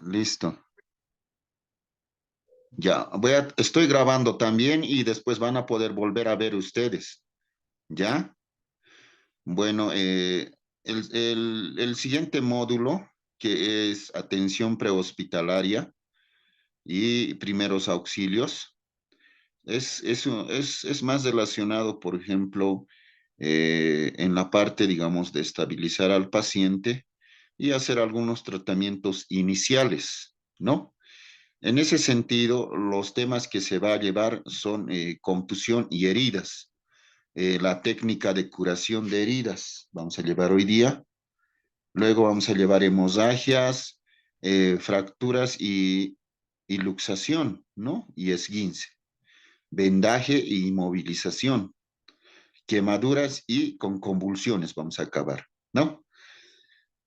listo. Ya, estoy grabando también y después van a poder volver a ver ustedes. ¿Ya? Bueno, el siguiente módulo, que es atención prehospitalaria y primeros auxilios, es más relacionado, por ejemplo, en la parte, digamos, de estabilizar al paciente y hacer algunos tratamientos iniciales, ¿no? En ese sentido, los temas que se va a llevar son contusión y heridas. La técnica de curación de heridas vamos a llevar hoy día. Luego vamos a llevar hemorragias, fracturas y luxación, ¿no? Y esguince. Vendaje y inmovilización. Quemaduras y con convulsiones vamos a acabar, ¿no?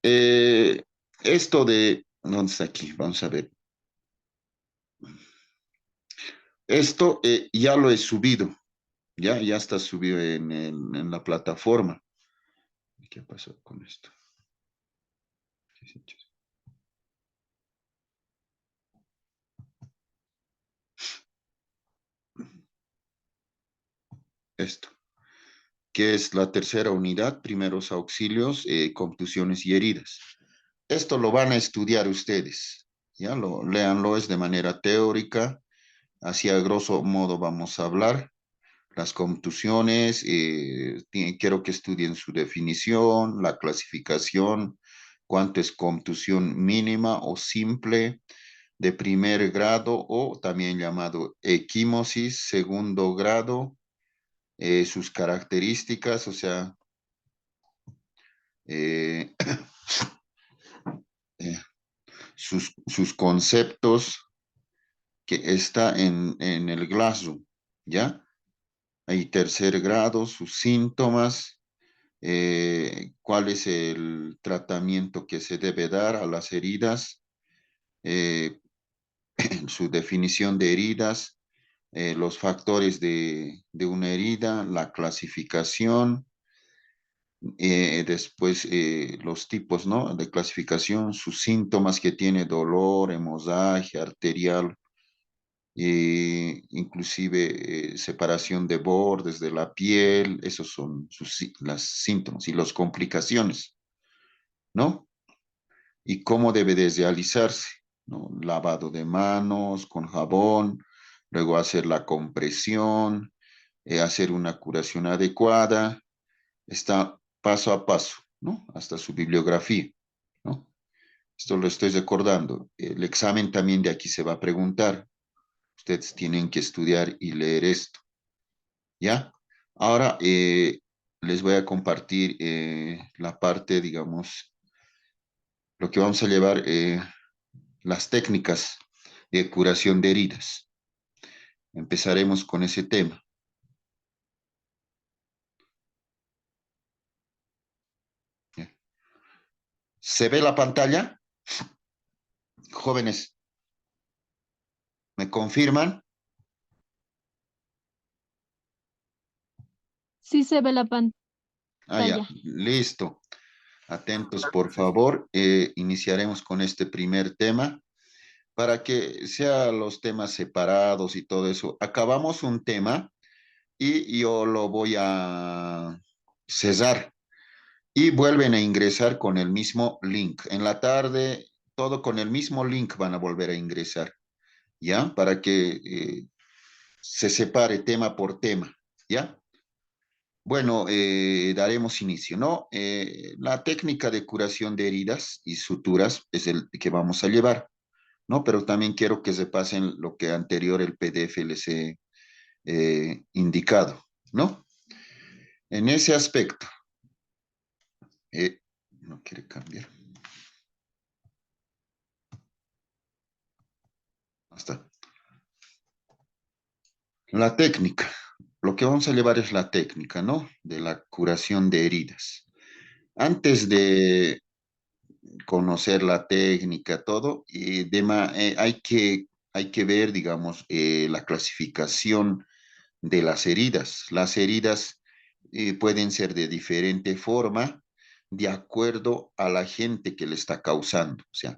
Eh, esto de, ¿dónde está aquí? Vamos a ver. Esto ya lo he subido, ya está subido en la plataforma. ¿Qué pasó con esto? Esto, que es la tercera unidad, primeros auxilios, contusiones y heridas. Esto lo van a estudiar ustedes, ya léanlo, es de manera teórica, así a grosso modo vamos a hablar. Las contusiones, quiero que estudien su definición, la clasificación, cuánto es contusión mínima o simple, de primer grado o también llamado equimosis, segundo grado, sus características, o sea, eh, eh, sus conceptos que está en el Glasgow, ¿ya? Hay tercer grado, sus síntomas, cuál es el tratamiento que se debe dar a las heridas, eh, su definición de heridas, los factores de una herida, la clasificación, después los tipos, ¿no? De clasificación, sus síntomas que tiene dolor, hemorragia arterial, inclusive separación de bordes de la piel, esos son las síntomas y las complicaciones, ¿no? Y cómo debe de realizarse, ¿no? Lavado de manos con jabón, luego hacer la compresión, hacer una curación adecuada, está paso a paso, ¿no? Hasta su bibliografía, ¿no? Esto lo estoy recordando. El examen también de aquí se va a preguntar. Ustedes tienen que estudiar y leer esto, ¿ya? Ahora les voy a compartir la parte, digamos, lo que vamos a llevar, las técnicas de curación de heridas. Empezaremos con ese tema. ¿Se ve la pantalla? Jóvenes, ¿me confirman? Sí se ve la Ah, ya, pantalla. listo. Atentos, por favor. Iniciaremos con este primer tema para que sean los temas separados y todo eso. Acabamos un tema y yo lo voy a cesar y vuelven a ingresar con el mismo link. En la tarde, todo con el mismo link van a volver a ingresar, ¿ya? Para que se separe tema por tema, ¿ya? Bueno, daremos inicio, ¿no? La técnica de curación de heridas y suturas es el que vamos a llevar, ¿no? Pero también quiero que se pasen lo que anterior el PDF les he indicado, ¿no? En ese aspecto, no quiere cambiar. Hasta. La técnica. Lo que vamos a llevar es la técnica, ¿no? De la curación de heridas. Antes de conocer la técnica, todo, hay que ver, digamos, la clasificación de las heridas. Las heridas pueden ser de diferente forma de acuerdo a la gente que le está causando. O sea,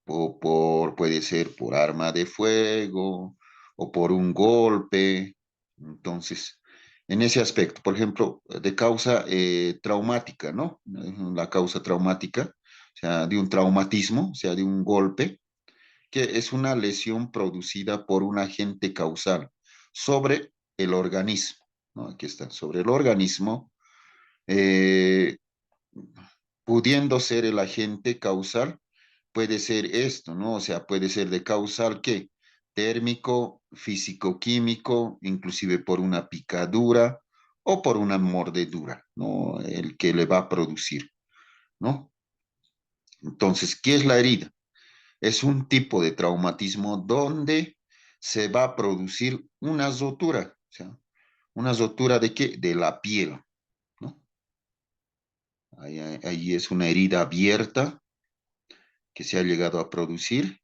puede ser por arma de fuego o por un golpe. Entonces, en ese aspecto, por ejemplo, de causa traumática, ¿no? La causa traumática, o sea, de un traumatismo, o sea, de un golpe, que es una lesión producida por un agente causal sobre el organismo, ¿no? Aquí está, sobre el organismo, eh, pudiendo ser el agente causal, puede ser esto, ¿no? O sea, puede ser de causal, ¿qué? Térmico, físico-químico, inclusive por una picadura o por una mordedura, ¿no? El que le va a producir, ¿no? Entonces, ¿qué es la herida? Es un tipo de traumatismo donde se va a producir una rotura, o sea, una rotura de qué? De la piel, ¿no? Ahí es una herida abierta que se ha llegado a producir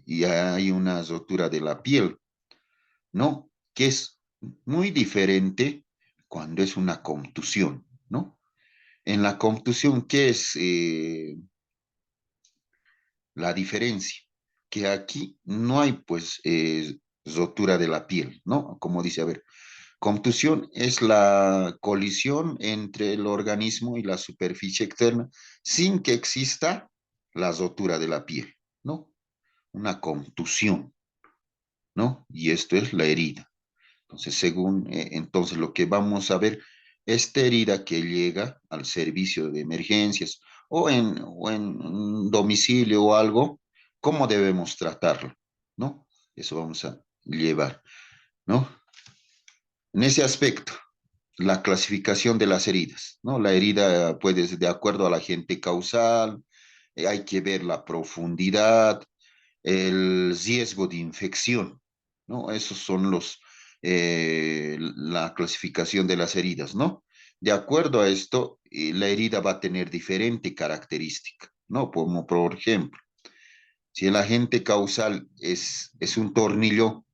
y hay una rotura de la piel, ¿no? Que es muy diferente cuando es una contusión, ¿no? En la contusión, ¿qué es la diferencia? Que aquí no hay, pues, rotura de la piel, ¿no? Como dice, a ver, contusión es la colisión entre el organismo y la superficie externa sin que exista la rotura de la piel, ¿no? Una contusión, ¿no? Y esto es la herida. Entonces, entonces lo que vamos a ver, esta herida que llega al servicio de emergencias o en un domicilio o algo, ¿cómo debemos tratarlo? ¿No? Eso vamos a llevar, ¿no? En ese aspecto, la clasificación de las heridas, ¿no? La herida puede ser de acuerdo al agente causal, hay que ver la profundidad, el riesgo de infección, ¿no? Esos son la clasificación de las heridas, ¿no? De acuerdo a esto, la herida va a tener diferente característica, ¿no? Como por ejemplo, si el agente causal es un tornillo,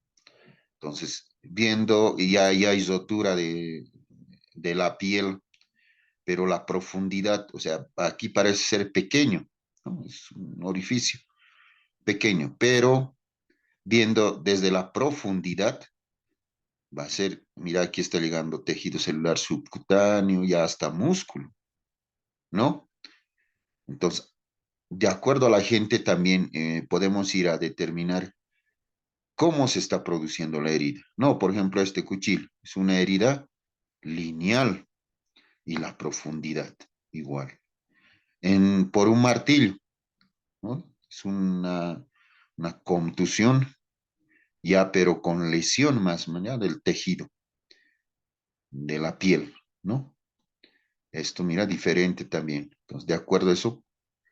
entonces, viendo y ya hay rotura de la piel, pero la profundidad, o sea, aquí parece ser pequeño, ¿no? Es un orificio pequeño, pero viendo desde la profundidad, va a ser, mira, aquí está llegando tejido celular subcutáneo y hasta músculo, ¿no? Entonces, de acuerdo a la gente también podemos ir a determinar cómo se está produciendo la herida. No, por ejemplo, este cuchillo es una herida lineal y la profundidad igual. Por un martillo, ¿no? Es una contusión ya, pero con lesión más allá del tejido, de la piel, ¿no? Esto, mira, diferente también. Entonces, de acuerdo a eso,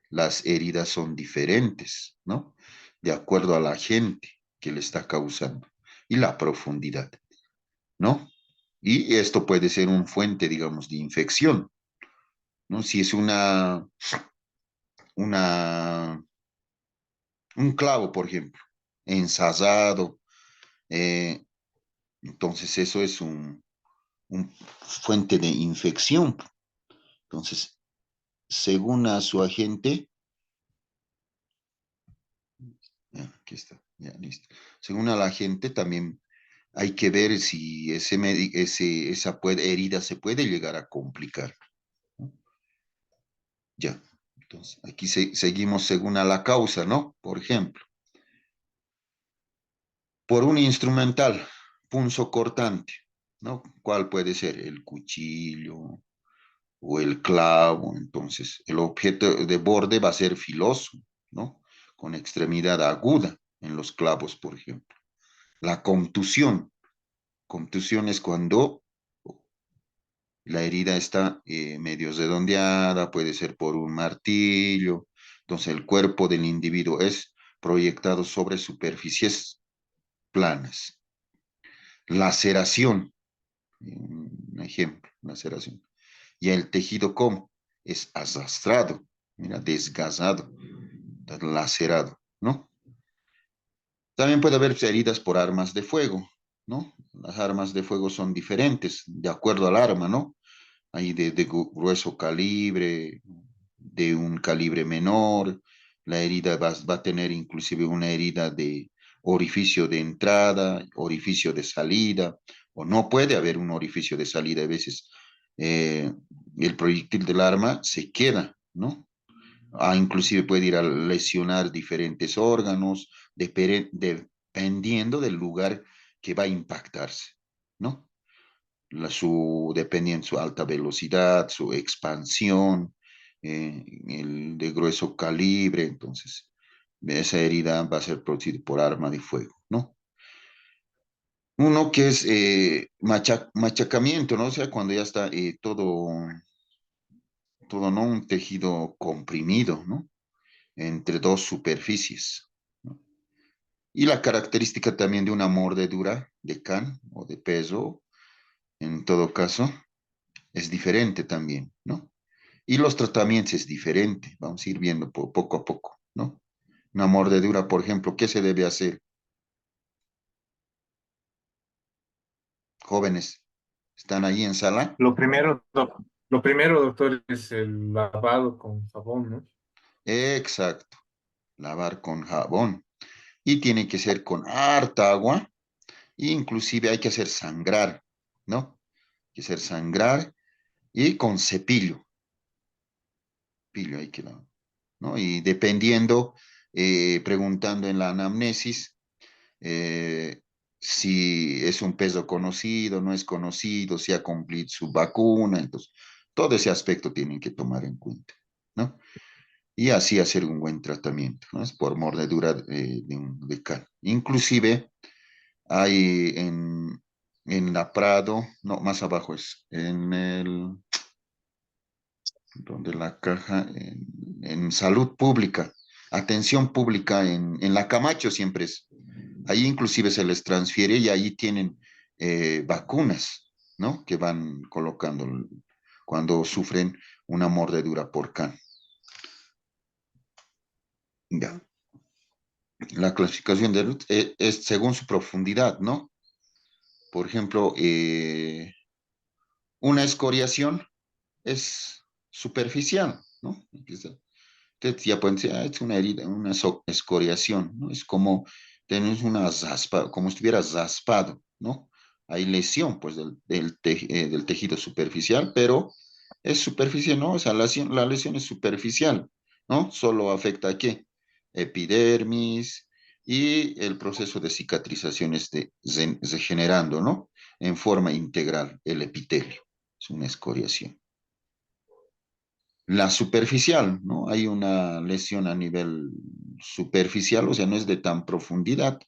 las heridas son diferentes, ¿no? De acuerdo a la gente que le está causando y la profundidad, ¿no? Y esto puede ser un fuente, digamos, de infección, ¿no? Si es una, un clavo, por ejemplo, ensazado, eh, entonces eso es un fuente de infección. Entonces, según a su agente, ya, aquí está, ya listo. Según a la gente, también hay que ver si herida se puede llegar a complicar, ¿no? Ya, entonces aquí seguimos según a la causa, ¿no? Por ejemplo, por un instrumental punzo cortante, ¿no? ¿Cuál puede ser? El cuchillo o el clavo. Entonces, el objeto de borde va a ser filoso, ¿no? Con extremidad aguda en los clavos, por ejemplo. La contusión. Contusión es cuando la herida está medio redondeada, puede ser por un martillo. Entonces, el cuerpo del individuo es proyectado sobre superficies planas. Laceración, un ejemplo, laceración. Y el tejido, ¿cómo? Es arrastrado, mira, desgasado, lacerado, ¿no? También puede haber heridas por armas de fuego, ¿no? Las armas de fuego son diferentes de acuerdo al arma, ¿no? Hay de grueso calibre, de un calibre menor, La herida va a tener inclusive una herida de orificio de entrada, orificio de salida, o no puede haber un orificio de salida. A veces eh, el proyectil del arma se queda, ¿no? Inclusive puede ir a lesionar diferentes órganos, dependiendo del lugar que va a impactarse, ¿no? Dependiendo su alta velocidad, su expansión, el de grueso calibre, entonces esa herida va a ser producida por arma de fuego, ¿no? Uno que es machacamiento, ¿no? O sea, cuando ya está todo, ¿no? Un tejido comprimido, ¿no? Entre dos superficies, ¿no? Y la característica también de una mordedura de can o de peso, en todo caso, es diferente también, ¿no? Y los tratamientos es diferente, vamos a ir viendo poco a poco, ¿no? Una mordedura, por ejemplo, ¿qué se debe hacer? Jóvenes, ¿están ahí en sala? Lo primero, doctor, es el lavado con jabón, ¿no? Exacto, lavar con jabón. Y tiene que ser con harta agua, e inclusive hay que hacer sangrar, ¿no? Hay que hacer sangrar y con cepillo, pillo hay que lavar, ¿no? Y dependiendo, preguntando en la anamnesis, eh, si es un peso conocido, no es conocido, si ha cumplido su vacuna, entonces todo ese aspecto tienen que tomar en cuenta, ¿no? Y así hacer un buen tratamiento, ¿no? Es por mordedura de can. Inclusive hay en la Prado, no, más abajo es, donde la caja, en salud pública, atención pública, en la Camacho siempre es. Ahí inclusive se les transfiere y ahí tienen vacunas, ¿no? Que van colocando cuando sufren una mordedura por can. Ya. La clasificación de Ruth es según su profundidad, ¿no? Por ejemplo, una escoriación es superficial, ¿no? Ustedes ya pueden decir, es una herida, una escoriación, ¿no? Es como tener una zaspa, como si estuviera zaspado, ¿no? Hay lesión, pues, del tejido superficial, pero es superficial, ¿no? O sea, la lesión es superficial, ¿no? Solo afecta a qué? Epidermis y el proceso de cicatrización esté degenerando, ¿no? En forma integral, el epitelio. Es una escoriación. La superficial, ¿no? Hay una lesión a nivel superficial, o sea, no es de tan profundidad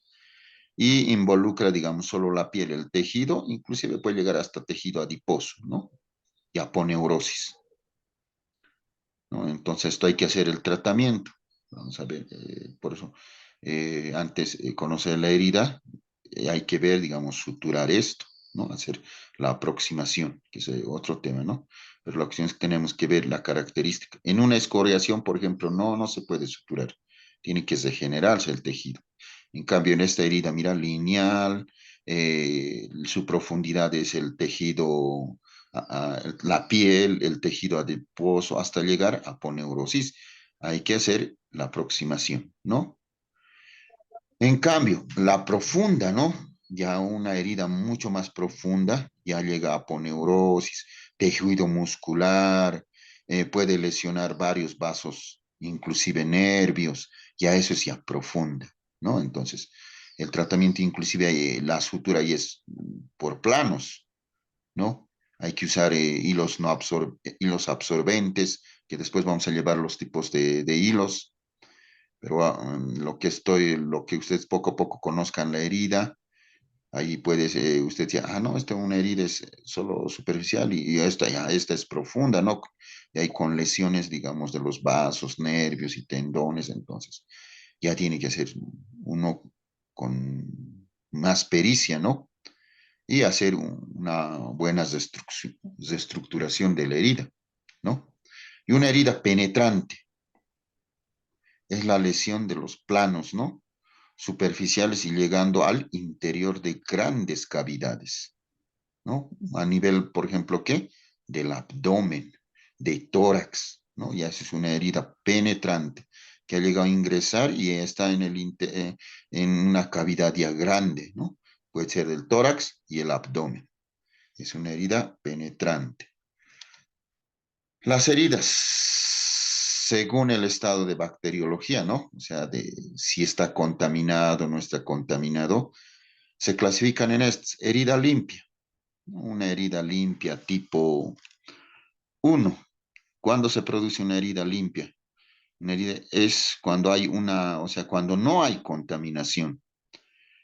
y involucra, digamos, solo la piel, el tejido, inclusive puede llegar hasta tejido adiposo, ¿no? Y aponeurosis, ¿no? Entonces, esto hay que hacer el tratamiento. Vamos a ver, por eso, antes conocer la herida, hay que ver, digamos, suturar esto, ¿no? Hacer la aproximación, que es otro tema, ¿no? Pero la cuestión es que tenemos que ver la característica. En una escoriación, por ejemplo, no se puede suturar, tiene que degenerarse el tejido. En cambio, en esta herida, mira, lineal, su profundidad es el tejido, la piel, el tejido adiposo, hasta llegar a poneurosis. Hay que hacer la aproximación, ¿no? En cambio, la profunda, ¿no? Ya una herida mucho más profunda, ya llega a aponeurosis, tejido muscular, puede lesionar varios vasos, inclusive nervios, ya eso es ya profunda, ¿no? Entonces, el tratamiento, inclusive la sutura ahí es por planos, ¿no? Hay que usar hilos absorbentes, que después vamos a llevar los tipos de hilos, pero lo que ustedes poco a poco conozcan la herida, ahí puede usted decir, no, esta una herida es solo superficial y esta es profunda, ¿no? Y hay con lesiones, digamos, de los vasos, nervios y tendones, entonces ya tiene que hacer uno con más pericia, ¿no? Y hacer una buena reestructuración de la herida, ¿no? Y una herida penetrante es la lesión de los planos, ¿no? Superficiales y llegando al interior de grandes cavidades, ¿no? A nivel, por ejemplo, ¿qué? Del abdomen, de tórax, ¿no? Ya esa es una herida penetrante. que ha llegado a ingresar y está en una cavidad ya grande, ¿no? Puede ser el tórax y el abdomen. Es una herida penetrante. Las heridas, según el estado de bacteriología, ¿no? O sea, de si está contaminado o no está contaminado, se clasifican en estas. Herida limpia, ¿no? Una herida limpia tipo uno. ¿Cuándo se produce una herida limpia? Una herida es cuando hay una, o sea, cuando no hay contaminación.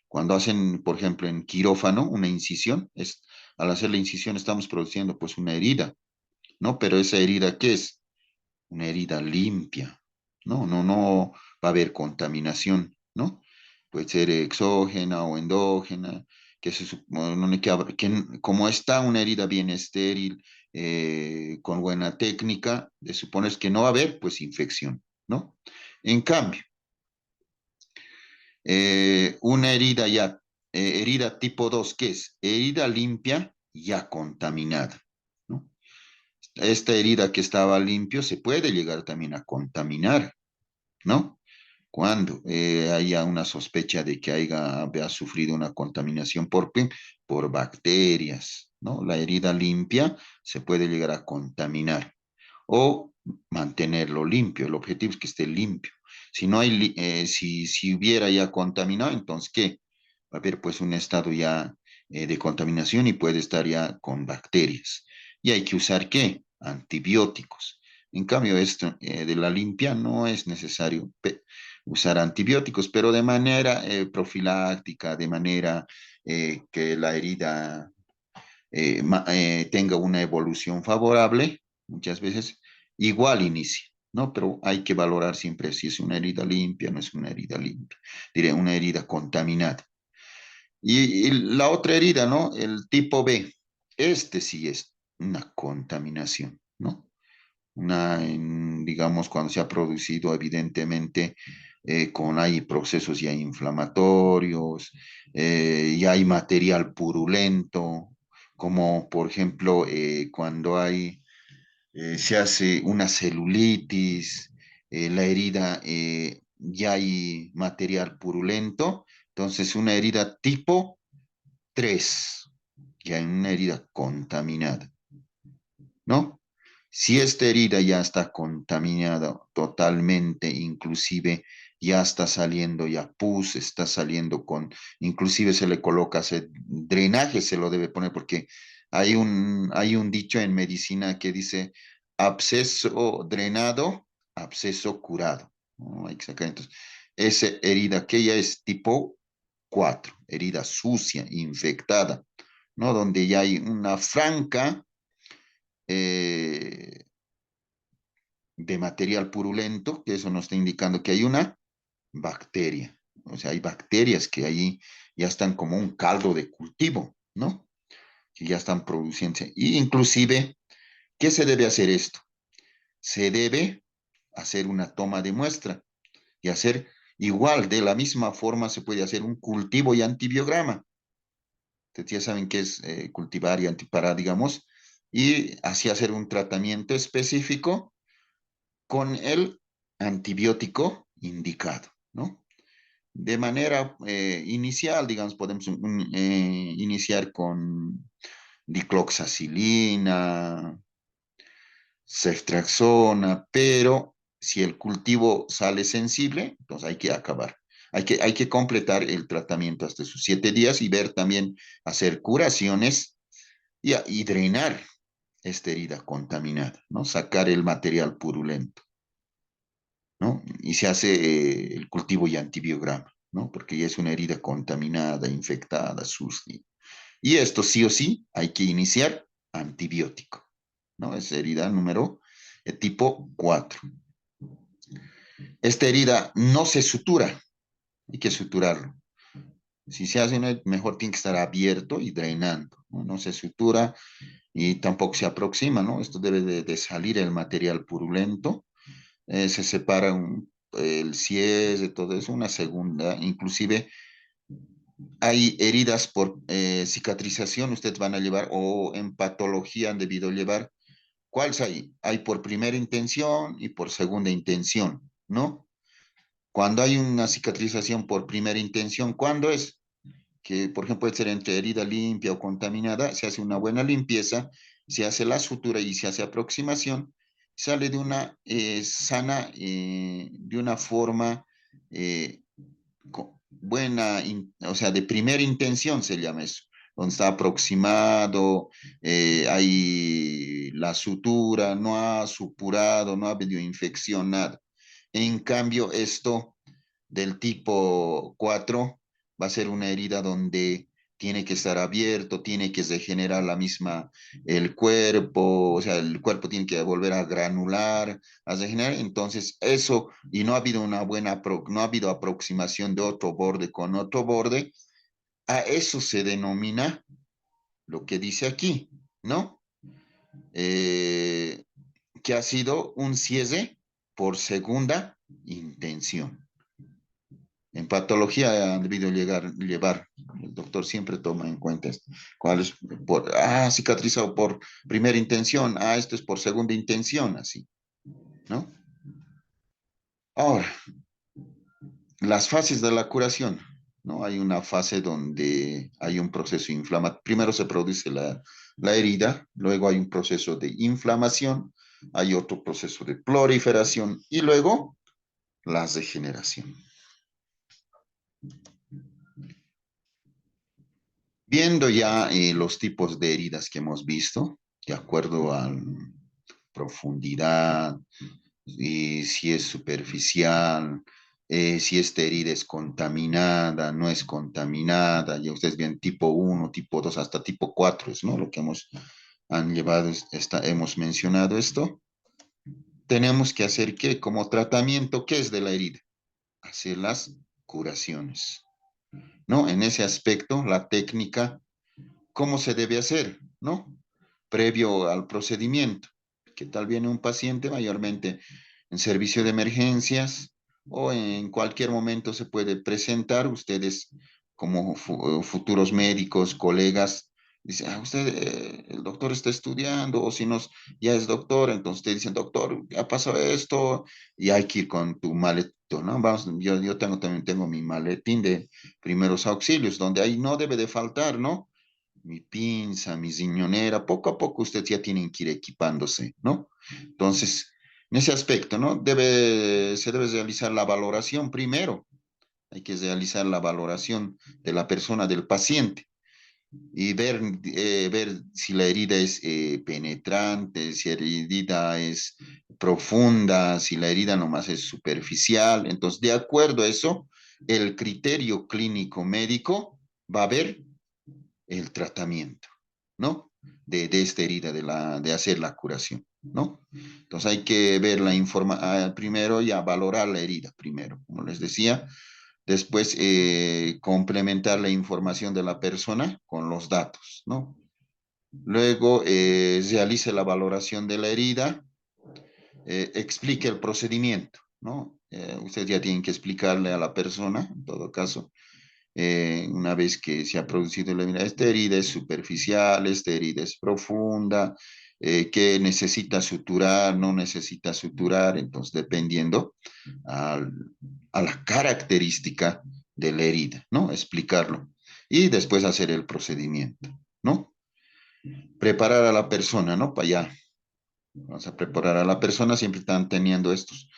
Cuando hacen, por ejemplo, en quirófano, una incisión, al hacer la incisión estamos produciendo pues una herida, ¿no? Pero esa herida, ¿qué es? Una herida limpia, ¿no? No va a haber contaminación, ¿no? Puede ser exógena o endógena, que se supone como está una herida bien estéril, con buena técnica, de supones que no va a haber, pues, infección, ¿no? En cambio, una herida ya, herida tipo 2, ¿qué es? Herida limpia ya contaminada, ¿no? Esta herida que estaba limpio se puede llegar también a contaminar, ¿no? Cuando haya una sospecha de que haya sufrido una contaminación por bacterias, ¿no? La herida limpia se puede llegar a contaminar o mantenerlo limpio. El objetivo es que esté limpio. Si no hay, si hubiera ya contaminado, entonces, ¿qué? Va a haber pues un estado ya de contaminación y puede estar ya con bacterias. Y hay que usar, ¿qué? Antibióticos. En cambio, esto de la limpia no es necesario usar antibióticos, pero de manera profiláctica, de manera que la herida tenga una evolución favorable, muchas veces igual inicia, ¿no? Pero hay que valorar siempre si es una herida limpia, no es una herida limpia, diré una herida contaminada. Y la otra herida, ¿no? El tipo B, este sí es una contaminación, ¿no? Digamos, cuando se ha producido evidentemente hay procesos ya inflamatorios, ya hay material purulento, como por ejemplo cuando se hace una celulitis, la herida, ya hay material purulento, entonces una herida tipo 3, ya una herida contaminada, ¿no? Si esta herida ya está contaminada totalmente, inclusive ya está saliendo ya pus, está saliendo inclusive se le coloca drenaje, se lo debe poner porque hay un dicho en medicina que dice absceso drenado, absceso curado, ¿no? Hay que sacar entonces esa herida que ya es tipo 4, herida sucia, infectada, ¿no? Donde ya hay una franca eh, de material purulento, que eso nos está indicando que hay una bacteria. O sea, hay bacterias que ahí ya están como un caldo de cultivo, ¿no? Que ya están produciendo. Y inclusive, ¿qué se debe hacer esto? Se debe hacer una toma de muestra y hacer igual, de la misma forma se puede hacer un cultivo y antibiograma. Ustedes ya saben qué es cultivar y antiparar, digamos, y así hacer un tratamiento específico con el antibiótico indicado, ¿no? De manera inicial, digamos, podemos iniciar con dicloxacilina, ceftriaxona, pero si el cultivo sale sensible, entonces hay que acabar. Hay que completar el tratamiento hasta sus 7 días y ver también, hacer curaciones y drenar esta herida contaminada, ¿no? Sacar el material purulento, ¿no? Y se hace el cultivo y antibiograma, ¿no? Porque ya es una herida contaminada, infectada, sucia. Y esto sí o sí hay que iniciar antibiótico, ¿no? Es herida número tipo 4. Esta herida no se sutura, hay que suturarlo. Si se hace, mejor tiene que estar abierto y drenando, ¿no? No se sutura y tampoco se aproxima, ¿no? Esto debe de salir el material purulento, se separa el CIES, de todo eso, una segunda, inclusive hay heridas por cicatrización, ustedes van a llevar, o en patología han debido llevar. ¿Cuáles hay? Hay por primera intención y por segunda intención, ¿no? Cuando hay una cicatrización por primera intención, ¿cuándo es? Que, por ejemplo, puede ser entre herida limpia o contaminada, se hace una buena limpieza, se hace la sutura y se hace aproximación, sale de una sana, de una forma eh, buena, o sea, de primera intención se llama eso, donde está aproximado, hay la sutura, no ha supurado, no ha habido infección, nada. En cambio, esto del tipo 4 va a ser una herida donde tiene que estar abierto, tiene que regenerar la misma, el cuerpo, o sea, el cuerpo tiene que volver a granular, a regenerar. Entonces, eso, y no ha habido una buena, no ha habido aproximación de otro borde con otro borde, a eso se denomina lo que dice aquí, ¿no? Eh, que ha sido un cierre por segunda intención. En patología han debido llevar, el doctor siempre toma en cuenta esto. ¿Cuál es? Cicatrizado por primera intención, esto es por segunda intención, así, ¿no? Ahora, las fases de la curación, ¿no? Hay una fase donde hay un proceso inflamatorio. Primero se produce la herida, luego hay un proceso de inflamación, hay otro proceso de proliferación y luego la regeneración. Viendo ya los tipos de heridas que hemos visto, de acuerdo a profundidad, y si es superficial, si esta herida es contaminada, no es contaminada, ya ustedes ven tipo uno, tipo 2, hasta tipo 4, ¿no? Lo que han llevado, hemos mencionado esto. Tenemos que hacer ¿qué? Como tratamiento, ¿qué es de la herida? Hacer las curaciones, ¿no? En ese aspecto, la técnica, ¿cómo se debe hacer? ¿No? Previo al procedimiento. ¿Qué tal viene un paciente mayormente en servicio de emergencias o en cualquier momento se puede presentar? Ustedes como futuros médicos, colegas, dicen, usted, el doctor está estudiando, o si no, ya es doctor, entonces te dicen, doctor, ya pasó esto, y hay que ir con tu maletín, ¿no? Vamos, yo también tengo mi maletín de primeros auxilios, donde ahí no debe de faltar, ¿no? Mi pinza, mi riñonera, poco a poco ustedes ya tienen que ir equipándose, ¿no? Entonces, en ese aspecto, ¿no? Se debe realizar la valoración primero, hay que realizar la valoración de la persona, del paciente, y ver si la herida es penetrante, si la herida es profunda, si la herida nomás es superficial. Entonces, de acuerdo a eso, el criterio clínico médico va a ver el tratamiento, ¿no? De esta herida, de hacer la curación, ¿no? Entonces hay que ver primero ya valorar la herida, primero, como les decía, después complementar la información de la persona con los datos, ¿no? Luego realice la valoración de la herida, explique el procedimiento, ¿no? Ustedes ya tienen que explicarle a la persona, en todo caso, una vez que se ha producido la herida. Esta herida es superficial, esta herida es profunda, que necesita suturar, no necesita suturar, entonces dependiendo al- a la característica de la herida, ¿no? Explicarlo. Y después hacer el procedimiento, ¿no? Preparar a la persona, ¿no? Para allá. Vamos a preparar a la persona, siempre están teniendo estos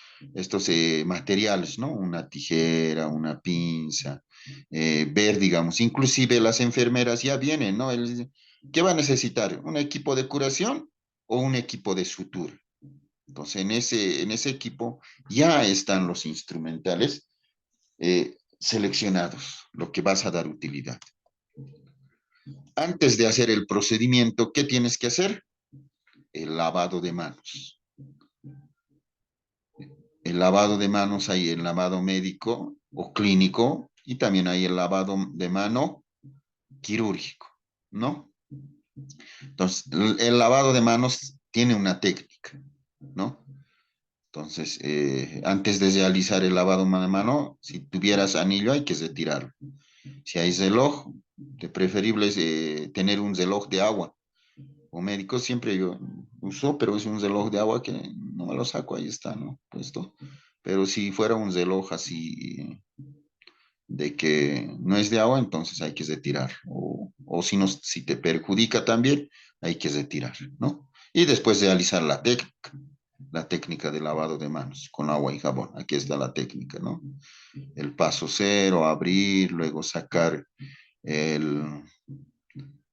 materiales, ¿no? Una tijera, una pinza, ver, digamos, inclusive las enfermeras ya vienen, ¿no? ¿Qué va a necesitar? ¿Un equipo de curación o un equipo de sutura? Entonces, en ese equipo ya están los instrumentales seleccionados, lo que vas a dar utilidad. Antes de hacer el procedimiento, ¿qué tienes que hacer? El lavado de manos. El lavado de manos hay el lavado médico o clínico y también hay el lavado de mano quirúrgico, ¿no? Entonces, el lavado de manos tiene una técnica, ¿no? Entonces, antes de realizar el lavado de mano, si tuvieras anillo hay que retirarlo. Si hay reloj, de preferible es tener un reloj de agua. O médico siempre yo uso, pero es un reloj de agua que no me lo saco, ahí está, ¿no? Puesto Pero si fuera un reloj así de que no es de agua, entonces hay que retirar. O si, no, si te perjudica también, hay que retirar, ¿no? Y después realizar la técnica de lavado de manos con agua y jabón. Aquí está la técnica, ¿no? El paso cero, abrir, luego sacar el,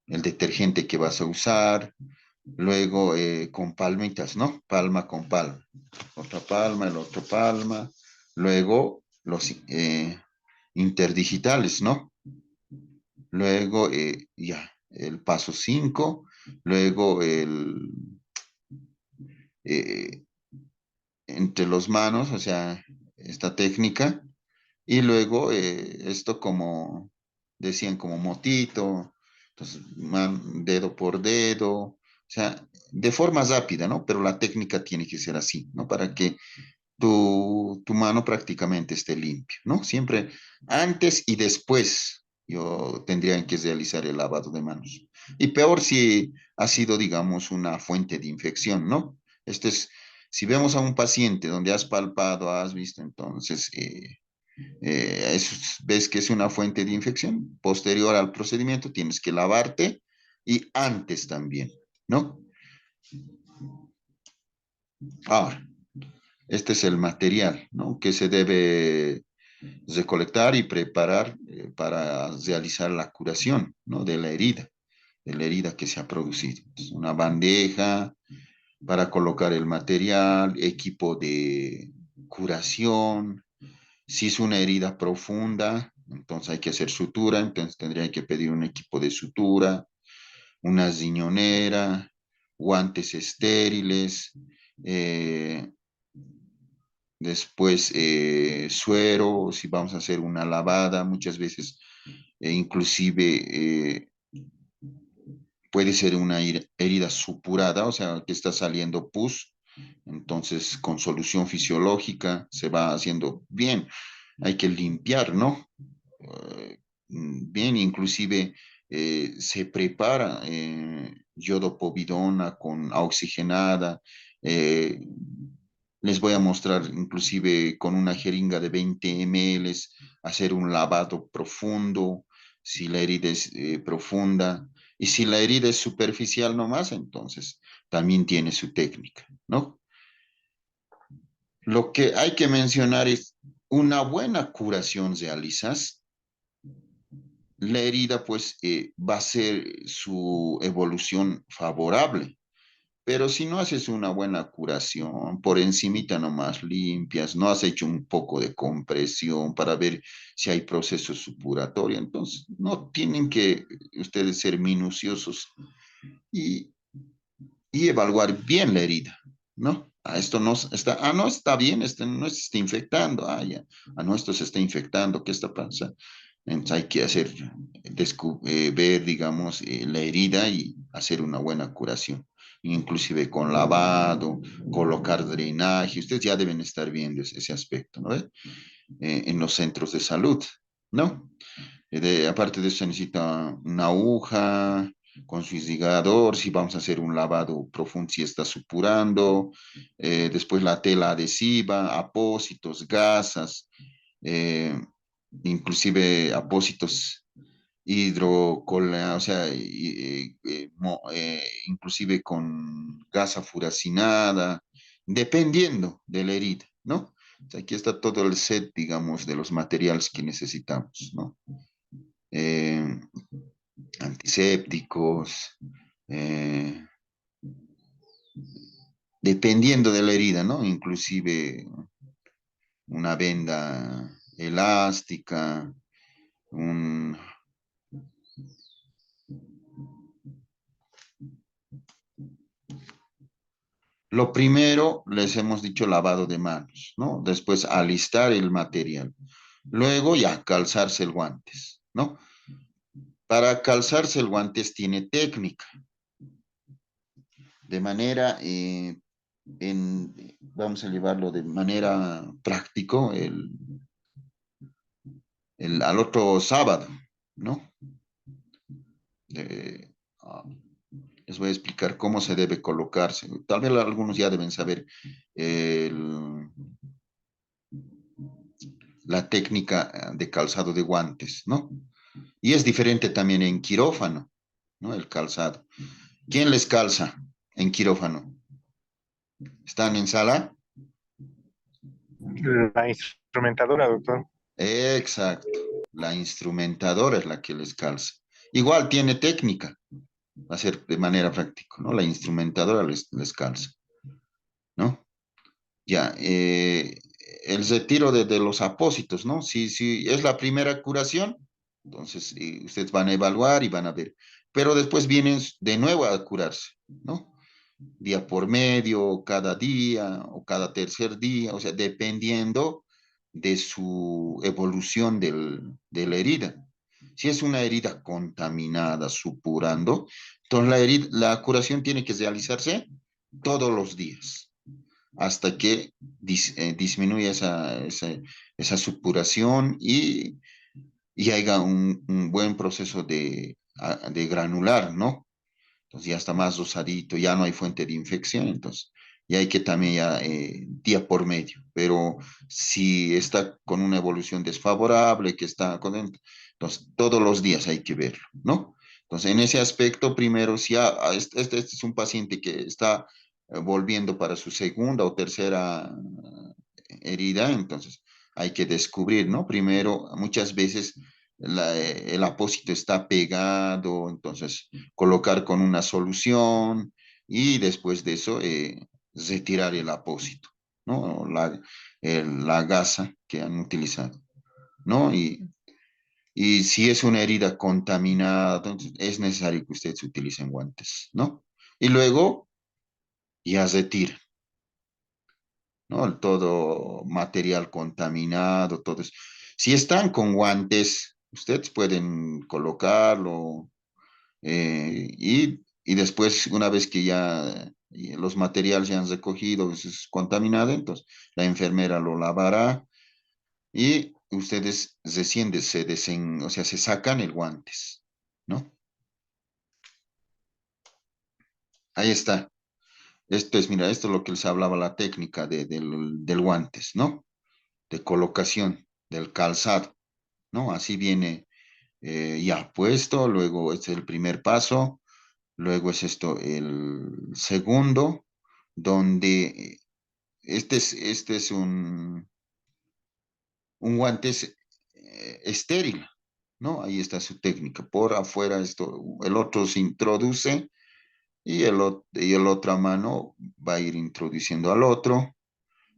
el detergente que vas a usar, luego con palmitas, ¿no? Palma con palma. Otra palma, el otro palma. Luego los interdigitales, ¿no? Luego ya, el paso 5, luego eh, entre los manos, o sea, esta técnica, y luego esto como decían, como motito, entonces dedo por dedo, o sea, de forma rápida, ¿no? Pero la técnica tiene que ser así, ¿no? Para que tu mano prácticamente esté limpia, ¿no? Siempre antes y después yo tendría que realizar el lavado de manos. Y peor si ha sido, digamos, una fuente de infección, ¿no? Este es, si vemos a un paciente donde has palpado, has visto, entonces ves que es una fuente de infección, posterior al procedimiento tienes que lavarte y antes también, ¿no? Ahora, este es el material, ¿no? Que se debe recolectar y preparar para realizar la curación, ¿no? De la herida que se ha producido. Entonces, una bandeja para colocar el material, equipo de curación. Si es una herida profunda, entonces hay que hacer sutura, entonces tendría que pedir un equipo de sutura, una riñonera, guantes estériles, eh, después suero, si vamos a hacer una lavada, muchas veces inclusive puede ser una herida supurada, o sea, que está saliendo pus, entonces con solución fisiológica se va haciendo bien. Hay que limpiar, ¿no? Bien, inclusive se prepara yodopovidona con oxigenada. eh, Les voy a mostrar inclusive con una jeringa de 20 ml, hacer un lavado profundo, si la herida es profunda. Y si la herida es superficial nomás, entonces también tiene su técnica, ¿no? Lo que hay que mencionar es una buena curación realizas, la herida pues va a ser su evolución favorable. Pero si no haces una buena curación, por encimita nomás limpias, no has hecho un poco de compresión para ver si hay proceso supuratorio, entonces no tienen que ustedes ser minuciosos y, y evaluar bien la herida, ¿no? Esto no está, no está bien, este no se está infectando, ya, no, esto se está infectando, ¿qué está pasando? Entonces hay que hacer, ver, digamos, la herida y hacer una buena curación, inclusive con lavado, colocar drenaje. Ustedes ya deben estar viendo ese aspecto, ¿no? En los centros de salud, ¿no? Aparte de eso se necesita una aguja con su irrigador, si vamos a hacer un lavado profundo, si está supurando, después la tela adhesiva, apósitos, gasas, eh, inclusive apósitos hidrocola, o sea, inclusive con gasa furacinada, dependiendo de la herida, ¿no? O sea, aquí está todo el set, digamos, de los materiales que necesitamos, ¿no? Eh, Antisépticos, eh, dependiendo de la herida, ¿no? Inclusive una venda elástica, un, lo primero, les hemos dicho lavado de manos, ¿no? Después alistar el material. Luego ya calzarse el guantes, ¿no? Para calzarse el guantes tiene técnica, de manera, vamos a llevarlo de manera práctico al otro sábado, ¿no? De, ah, Les voy a explicar cómo se debe colocarse. Tal vez algunos ya deben saber el, la técnica de calzado de guantes, ¿no? Y es diferente también en quirófano, ¿no? El calzado. ¿Quién les calza en quirófano? ¿Están en sala? La instrumentadora, doctor. Exacto. La instrumentadora es la que les calza. Igual tiene técnica, va a ser de manera práctica, ¿no? La instrumentadora les calza, ¿no? Ya, el retiro de los apósitos, ¿no? Si es la primera curación, entonces ustedes van a evaluar y van a ver. Pero después vienen de nuevo a curarse, ¿no? Día por medio, cada día o cada tercer día, o sea, dependiendo de su evolución de la herida. Si es una herida contaminada, supurando, entonces la curación tiene que realizarse todos los días hasta que disminuya esa supuración y haya un buen proceso de granular, ¿no? Entonces ya está más rosadito, ya no hay fuente de infección, entonces ya hay que también ya día por medio. Pero si está con una evolución desfavorable, que está con, entonces todos los días hay que verlo, ¿no? Entonces en ese aspecto, primero, si este es un paciente que está volviendo para su segunda o tercera herida, entonces hay que descubrir, ¿no? Primero, muchas veces el apósito está pegado, entonces colocar con una solución y después de eso retirar el apósito, ¿no? La gasa que han utilizado, ¿no? Y si es una herida contaminada, entonces es necesario que ustedes utilicen guantes, ¿no? Y luego ya retiran, ¿no? Todo material contaminado, todo eso. Si están con guantes, ustedes pueden colocarlo y después, una vez que ya los materiales ya han recogido, es contaminado, entonces la enfermera lo lavará y ustedes recién o sea, se sacan el guantes, ¿no? Ahí está. Esto es, mira, esto es lo que les hablaba la técnica del guantes, ¿no? De colocación, del calzado, ¿no? Así viene ya puesto, luego este es el primer paso, luego es esto el segundo, donde este es un guante estéril, ¿no? Ahí está su técnica. Por afuera esto, el otro se introduce y el otra mano va a ir introduciendo al otro.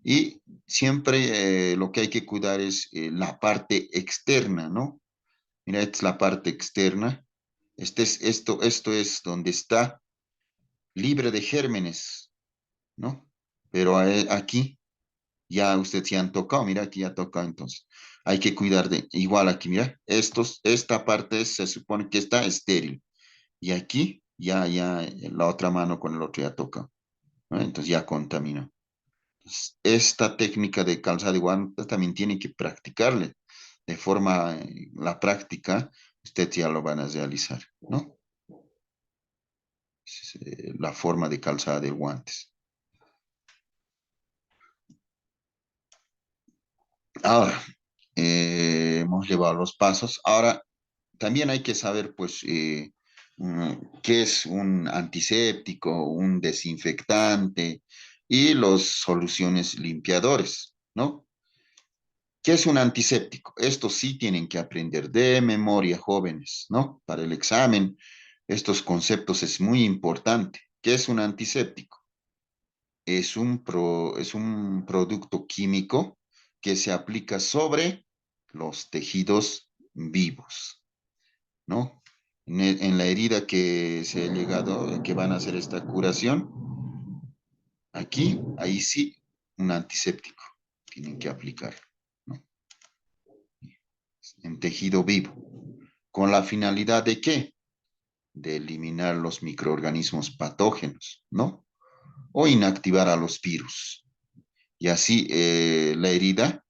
Y siempre lo que hay que cuidar es la parte externa, ¿no? Mira, esta es la parte externa. Esto es donde está libre de gérmenes, ¿no? Pero aquí ya ustedes se han tocado, mira, aquí ya tocado, entonces hay que cuidar de, igual aquí, mira, esta parte se supone que está estéril y aquí ya la otra mano con el otro ya toca, ¿no? Entonces ya contamina. Esta técnica de calzado de guantes también tiene que practicarle. De forma, la práctica, usted ya lo van a realizar, ¿no? La forma de calzado de guantes. Ahora, hemos llevado los pasos. Ahora, también hay que saber, pues, qué es un antiséptico, un desinfectante y las soluciones limpiadores, ¿no? ¿Qué es un antiséptico? Esto sí tienen que aprender de memoria, jóvenes, ¿no? Para el examen, estos conceptos es muy importante. ¿Qué es un antiséptico? Es un producto químico que se aplica sobre los tejidos vivos, ¿no? En la herida que se ha llegado, que van a hacer esta curación, ahí sí, un antiséptico tienen que aplicar, ¿no? En tejido vivo. ¿Con la finalidad de qué? De eliminar los microorganismos patógenos, ¿no? O inactivar a los virus. Y así la herida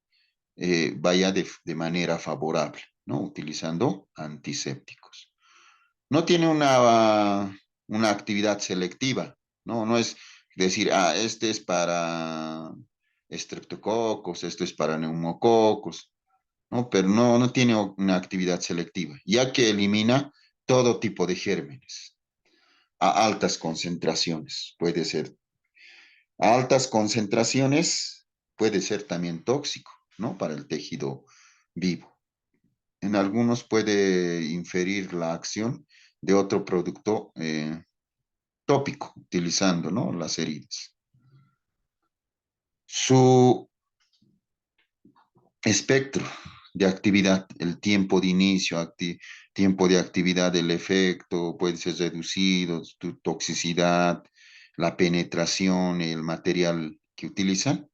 vaya de manera favorable, ¿no? Utilizando antisépticos. No tiene una actividad selectiva, ¿no? No es decir, este es para estreptococos, esto es para neumococos. ¿no? Pero no tiene una actividad selectiva, ya que elimina todo tipo de gérmenes a altas concentraciones. Puede ser a altas concentraciones, puede ser también tóxico, ¿no? Para el tejido vivo. En algunos puede inferir la acción de otro producto tópico, utilizando, ¿no? Las heridas. Su espectro de actividad, el tiempo de inicio, tiempo de actividad del efecto, puede ser reducido, tu toxicidad, la penetración, el material que utilizan,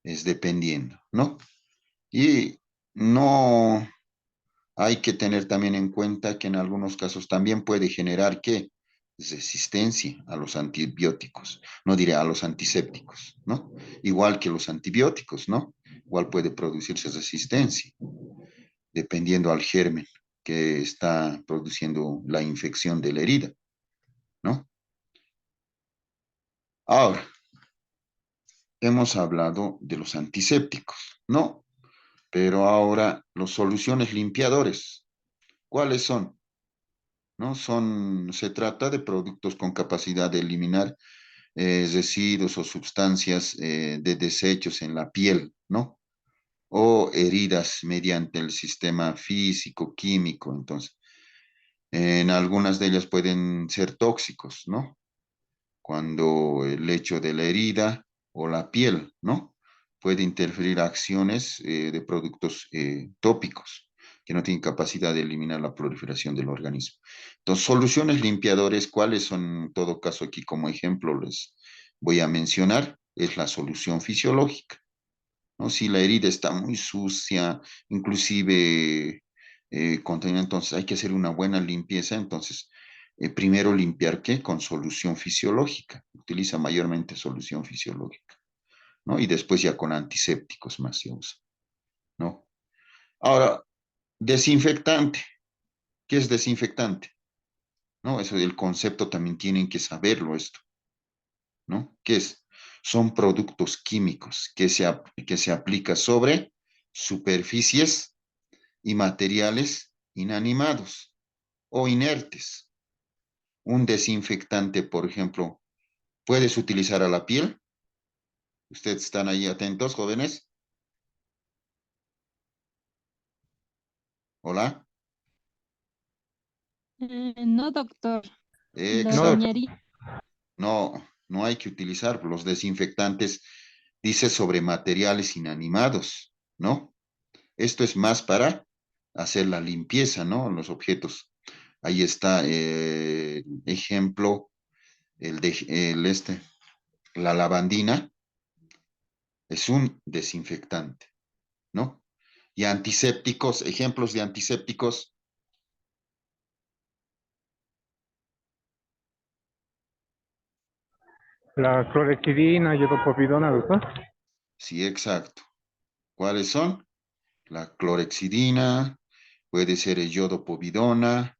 es dependiendo, ¿no? Y no hay que tener también en cuenta que en algunos casos también puede generar ¿qué? Resistencia a los antibióticos, no diré a los antisépticos, ¿no? Igual que los antibióticos, ¿no? Igual puede producirse resistencia, dependiendo al germen que está produciendo la infección de la herida, ¿no? Ahora, hemos hablado de los antisépticos, ¿no? Pero ahora, las soluciones limpiadores, ¿cuáles son? ¿No? Se trata de productos con capacidad de eliminar residuos o sustancias de desechos en la piel, ¿no? O heridas mediante el sistema físico, químico. Entonces, en algunas de ellas pueden ser tóxicos, ¿no? Cuando el hecho de la herida o la piel, ¿no? Puede interferir acciones de productos tópicos que no tienen capacidad de eliminar la proliferación del organismo. Entonces, soluciones limpiadores, ¿cuáles son en todo caso aquí como ejemplo? Les voy a mencionar, es la solución fisiológica, ¿no? Si la herida está muy sucia, inclusive entonces hay que hacer una buena limpieza, entonces primero limpiar ¿qué? Con solución fisiológica, utiliza mayormente solución fisiológica, ¿no? Y después ya con antisépticos más se usa, ¿no? Ahora, desinfectante, ¿qué es desinfectante? ¿No? Eso del concepto también tienen que saberlo esto, ¿no? ¿Qué es? Son productos químicos que se aplica sobre superficies y materiales inanimados o inertes. Un desinfectante, por ejemplo, puedes utilizar a la piel. Ustedes están ahí atentos, jóvenes. Hola. No, doctor, lo No, doctor. Exacto. dañaría. No hay que utilizar los desinfectantes, dice sobre materiales inanimados, ¿no? Esto es más para hacer la limpieza, ¿no? Los objetos. Ahí está ejemplo, la lavandina es un desinfectante, ¿no? Y antisépticos, ejemplos de antisépticos, La clorexidina, yodopovidona, doctor. sí, exacto. ¿Cuáles son? La clorexidina, puede ser el yodopovidona,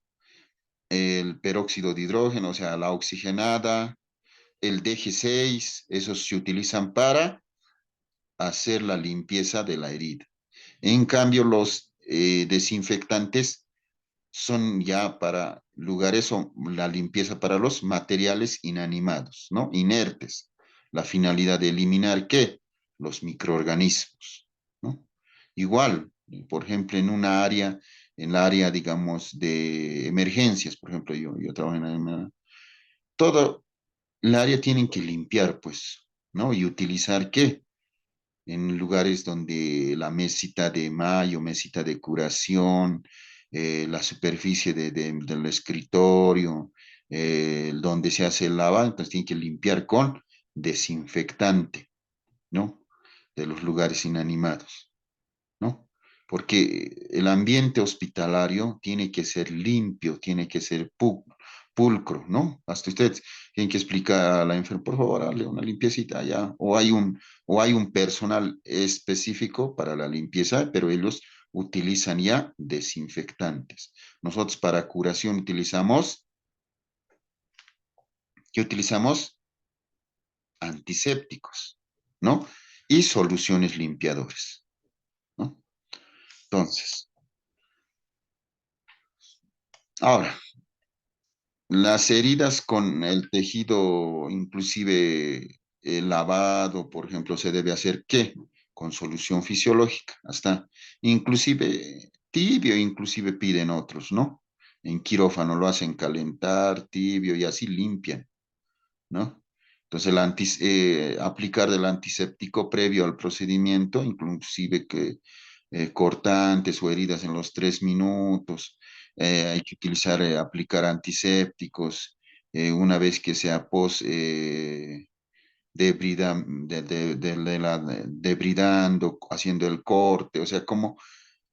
el peróxido de hidrógeno, o sea, la oxigenada, el DG6, esos se utilizan para hacer la limpieza de la herida. En cambio, los desinfectantes son ya para lugares o la limpieza para los materiales inanimados, ¿no? Inertes. La finalidad de eliminar ¿qué? Los microorganismos, ¿no? Igual, por ejemplo, en la área, digamos, de emergencias, por ejemplo, yo trabajo todo el área tienen que limpiar, pues, ¿no? Y utilizar ¿qué? En lugares donde la mesita de mayo, mesita de curación, la superficie del escritorio, donde se hace el lavado, entonces tienen que limpiar con desinfectante, ¿no? De los lugares inanimados, ¿no? Porque el ambiente hospitalario tiene que ser limpio, tiene que ser pulcro, ¿no? Hasta ustedes tienen que explicar a la enfermera, por favor, dale una limpiecita allá, o hay un personal específico para la limpieza, pero ellos utilizan ya desinfectantes. Nosotros para curación utilizamos, ¿qué utilizamos? Antisépticos, ¿no? Y soluciones limpiadoras, ¿no? Entonces, ahora, las heridas con el tejido, inclusive lavado, por ejemplo, se debe hacer ¿qué? Con solución fisiológica, hasta inclusive tibio, inclusive piden otros, ¿no? En quirófano lo hacen calentar, tibio y así limpian, ¿no? Entonces, aplicar del antiséptico previo al procedimiento, inclusive que cortantes o heridas en los 3 minutos, hay que utilizar, aplicar antisépticos una vez que sea post debridando, haciendo el corte, o sea, como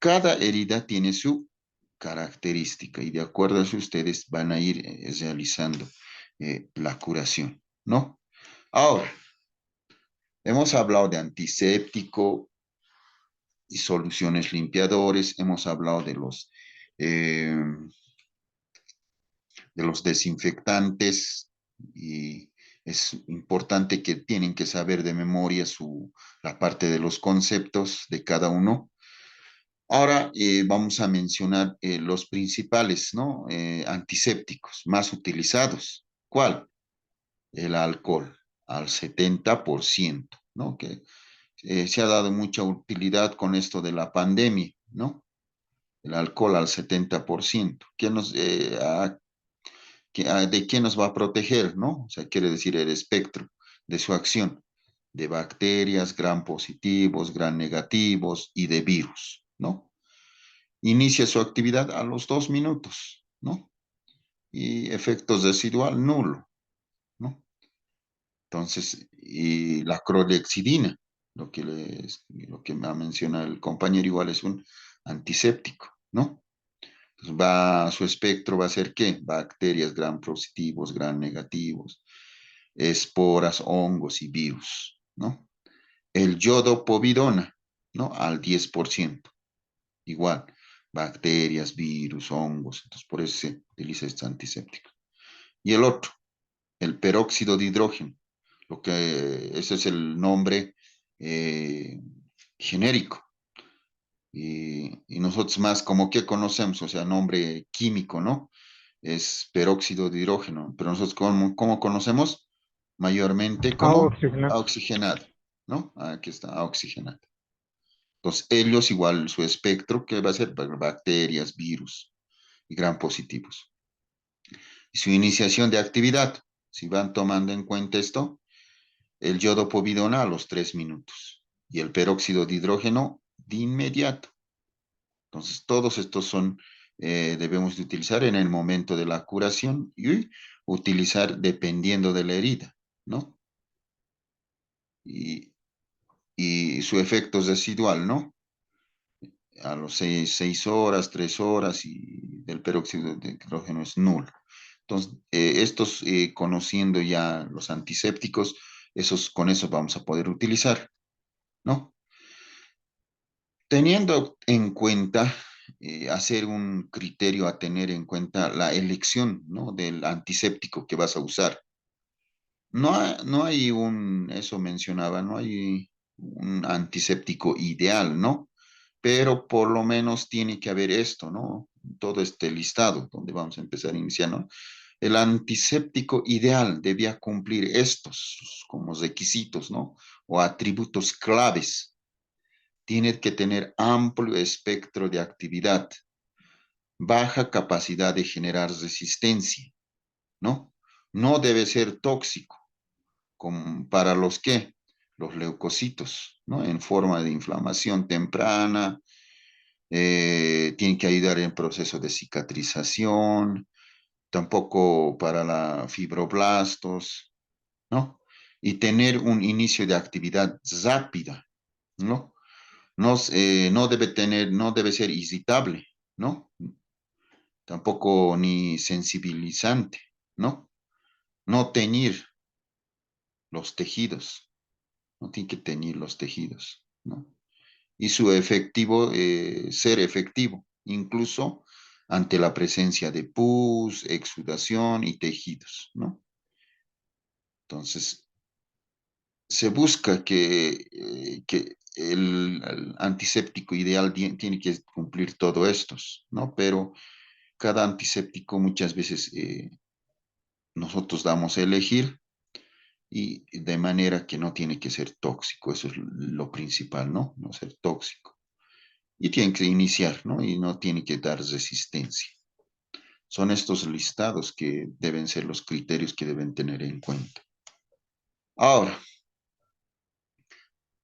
cada herida tiene su característica y de acuerdo a eso ustedes van a ir realizando la curación, ¿no? Ahora, hemos hablado de antiséptico y soluciones limpiadores, hemos hablado eh, de los desinfectantes y es importante que tienen que saber de memoria la parte de los conceptos de cada uno. Ahora vamos a mencionar los principales, ¿no? Antisépticos más utilizados. ¿Cuál? El alcohol, al 70%, ¿no? Que se ha dado mucha utilidad con esto de la pandemia, ¿no? El alcohol al 70%. ¿De qué nos va a proteger, no? O sea, quiere decir el espectro de su acción, de bacterias, gram positivos, gram negativos y de virus, ¿no? Inicia su actividad a los 2 minutos, ¿no? Y efectos residual nulo, ¿no? Entonces, y la clorhexidina, lo que me ha mencionado el compañero, igual es un antiséptico, ¿no? Entonces su espectro va a ser ¿qué? Bacterias gram positivos, gram negativos, esporas, hongos y virus, ¿no? El yodo povidona, ¿no? Al 10%, igual, bacterias, virus, hongos, entonces por eso se utiliza este antiséptico. Y el otro, el peróxido de hidrógeno, ese es el nombre eh, genérico. Y nosotros más como que conocemos, o sea, nombre químico, ¿no? Es peróxido de hidrógeno, pero nosotros ¿cómo conocemos? Mayormente como Oxigenado. oxigenado, ¿no? Aquí está, oxigenado. Entonces, ellos igual su espectro, que va a ser bacterias, virus y gram positivos. Y su iniciación de actividad, si van tomando en cuenta esto, el yodo povidona a los 3 minutos y el peróxido de hidrógeno de inmediato. Entonces, todos estos debemos de utilizar en el momento de la curación y utilizar dependiendo de la herida, ¿no? Y, y su efecto residual, ¿no? A los 6 horas, 3 horas y del peróxido de hidrógeno es nulo. Entonces, conociendo ya los antisépticos, con esos vamos a poder utilizar, ¿no? Teniendo en cuenta, hacer un criterio a tener en cuenta la elección, ¿no? Del antiséptico que vas a usar. No hay eso mencionaba, no hay un antiséptico ideal, ¿no? Pero por lo menos tiene que haber esto, ¿no? Todo este listado donde vamos a empezar a iniciar, ¿no? El antiséptico ideal debía cumplir estos como requisitos, ¿no? O atributos claves. Tiene que tener amplio espectro de actividad, baja capacidad de generar resistencia, ¿no? No debe ser tóxico para los leucocitos, ¿no? En forma de inflamación temprana, tiene que ayudar en el proceso de cicatrización, tampoco para la fibroblastos, ¿no? Y tener un inicio de actividad rápida, ¿no? No debe ser irritable, ¿no? Tampoco ni sensibilizante, ¿no? No teñir los tejidos, no tiene que teñir los tejidos, ¿no? Y ser efectivo, incluso ante la presencia de pus, exudación y tejidos, ¿no? Entonces, se busca que el antiséptico ideal tiene que cumplir todo estos, ¿no? Pero cada antiséptico muchas veces nosotros damos a elegir y de manera que no tiene que ser tóxico, eso es lo principal, ¿no? No ser tóxico. Y tiene que iniciar, ¿no? Y no tiene que dar resistencia. Son estos listados que deben ser los criterios que deben tener en cuenta. Ahora,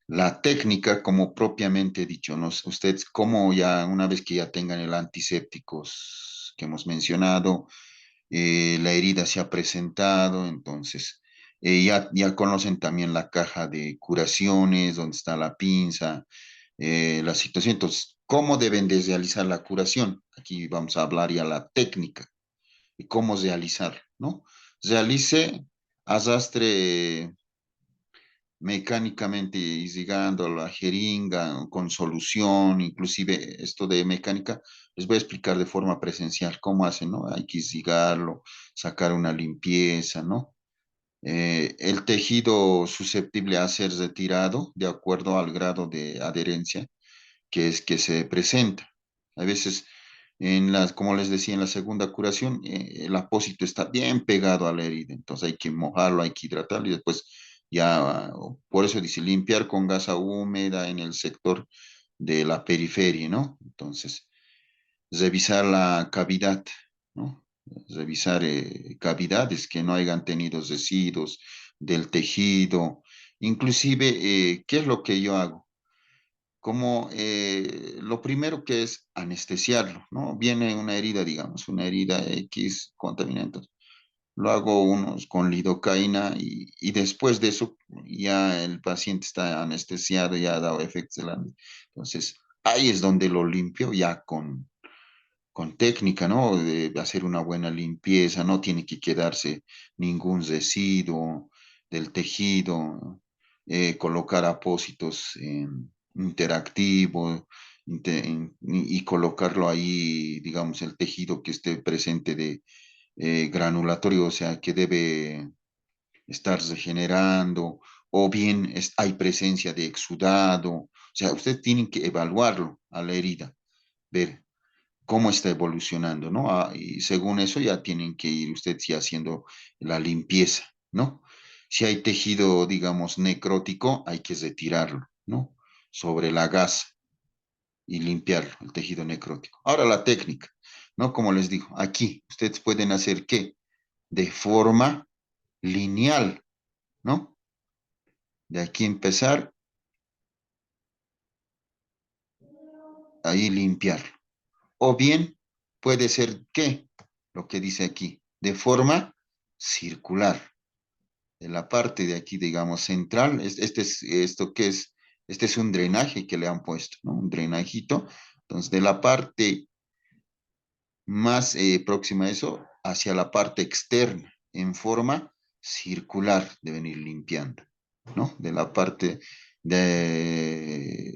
la técnica, como propiamente dicho, ¿no? Ustedes, como ya una vez que ya tengan el antisépticos que hemos mencionado, la herida se ha presentado, entonces ya conocen también la caja de curaciones, donde está la pinza, la situación. Entonces, ¿cómo deben de realizar la curación? Aquí vamos a hablar ya la técnica y cómo realizar, ¿no? Realice, arrastre mecánicamente irrigando la jeringa con solución, inclusive esto de mecánica, les voy a explicar de forma presencial cómo hacen, ¿no? Hay que irrigarlo, sacar una limpieza, ¿no? El tejido susceptible a ser retirado de acuerdo al grado de adherencia que es que se presenta. A veces, como les decía, en la segunda curación, el apósito está bien pegado a la herida, entonces hay que mojarlo, hay que hidratarlo y después ya, por eso dice limpiar con gasa húmeda en el sector de la periferia, ¿no? Entonces, revisar la cavidad, ¿no? Revisar cavidades que no hayan tenido residuos del tejido. Inclusive, ¿qué es lo que yo hago? Como lo primero que es anestesiarlo, ¿no? Viene una herida, digamos, una herida X contaminante. Lo hago unos con lidocaína y después de eso ya el paciente está anestesiado, ya ha dado efectos de la... Entonces, ahí es donde lo limpio ya con técnica, ¿no? De hacer una buena limpieza, no tiene que quedarse ningún residuo del tejido, colocar apósitos interactivos y colocarlo ahí, digamos, el tejido que esté presente de granulatorio, o sea, que debe estar regenerando, o bien hay presencia de exudado, o sea, usted tiene que evaluarlo a la herida, ver cómo está evolucionando, ¿no? Y según eso ya tienen que ir usted sí haciendo la limpieza, ¿no? Si hay tejido, digamos, necrótico, hay que retirarlo, ¿no? Sobre la gasa y limpiarlo, el tejido necrótico. Ahora la técnica, ¿no? Como les digo, aquí ustedes pueden hacer ¿qué? De forma lineal, ¿no? De aquí empezar, ahí limpiarlo. O bien puede ser ¿qué? Lo que dice aquí, de forma circular. De la parte de aquí, digamos, central, esto que es, este es un drenaje que le han puesto, ¿no? Un drenajito. Entonces, de la parte más próxima a eso, hacia la parte externa, en forma circular, deben ir limpiando, ¿no? De la parte del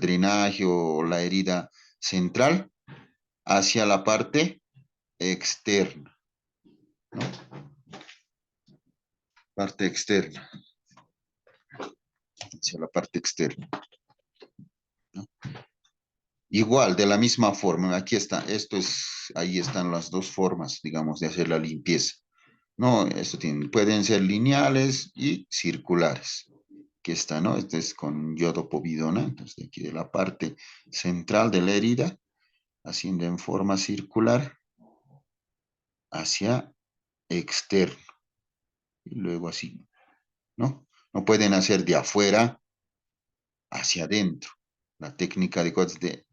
drenaje o la herida central hacia la parte externa, ¿no? Parte externa, hacia la parte externa, ¿no? Igual, de la misma forma, aquí está, ahí están las dos formas, digamos, de hacer la limpieza. No, pueden ser lineales y circulares. Aquí está, ¿no? Este es con yodopovidona, entonces de aquí de la parte central de la herida, haciendo en forma circular hacia externo. Y luego así, ¿no? No pueden hacer de afuera hacia adentro. La técnica de es de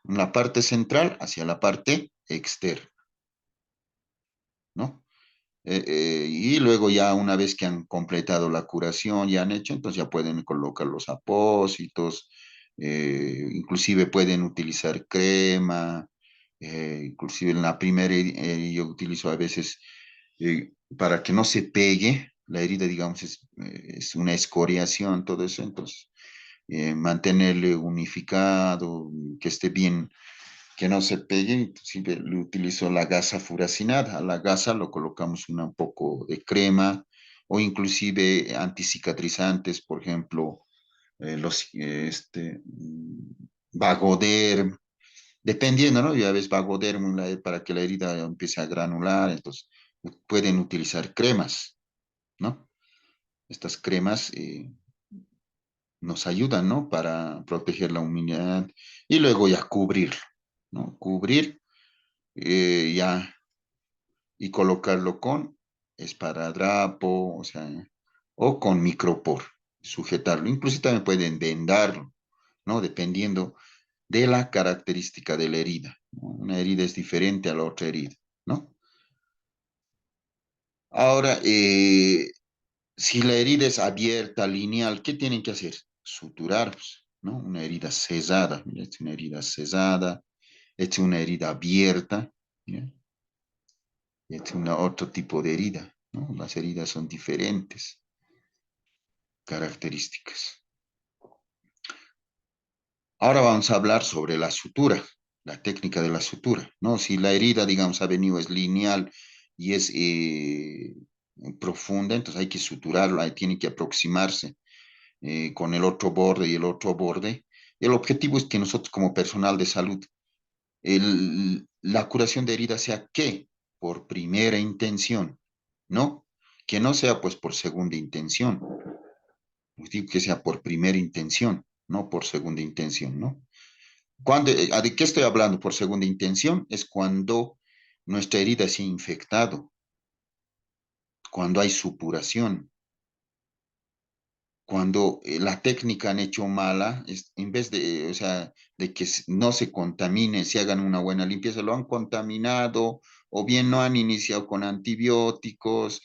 la parte central hacia la parte externa, ¿no? Y luego ya una vez que han completado la curación, ya han hecho, entonces ya pueden colocar los apósitos, inclusive pueden utilizar crema, inclusive en la primera yo utilizo a veces para que no se pegue, la herida digamos es una escoriación, todo eso, entonces mantenerle unificado, que esté bien, que no se pegue, inclusive le utilizo la gasa furacinada. A la gasa lo colocamos un poco de crema o inclusive anticicatrizantes, por ejemplo, Vagoderm, dependiendo, ¿no? Ya ves, Vagoderm para que la herida empiece a granular, entonces pueden utilizar cremas, ¿no? Estas cremas nos ayudan, ¿no? Para proteger la humedad y luego ya cubrirlo, ¿no? Cubrir ya y colocarlo con esparadrapo, o sea, o con micropor, sujetarlo. Incluso también pueden vendarlo, ¿no? Dependiendo de la característica de la herida, ¿no? Una herida es diferente a la otra herida, ¿no? Ahora, si la herida es abierta, lineal, ¿qué tienen que hacer? Suturar, pues, ¿no? Una herida cesada, mira, esta es una herida cesada, esta es una herida abierta, ¿ya? Esta es otro tipo de herida, ¿no? Las heridas son diferentes características. Ahora vamos a hablar sobre la sutura, la técnica de la sutura, ¿no? Si la herida, digamos, ha venido es lineal y es profunda, entonces hay que suturarla, ahí tiene que aproximarse con el otro borde y el otro borde. El objetivo es que nosotros como personal de salud, la curación de heridas sea ¿qué? Por primera intención, ¿no? Que no sea pues por segunda intención, digo que sea por primera intención, no por segunda intención, ¿no? ¿De qué estoy hablando por segunda intención? Es cuando nuestra herida se ha infectado, cuando hay supuración, cuando la técnica han hecho mala, en vez de, o sea, de que no se contamine, se hagan una buena limpieza, lo han contaminado, o bien no han iniciado con antibióticos,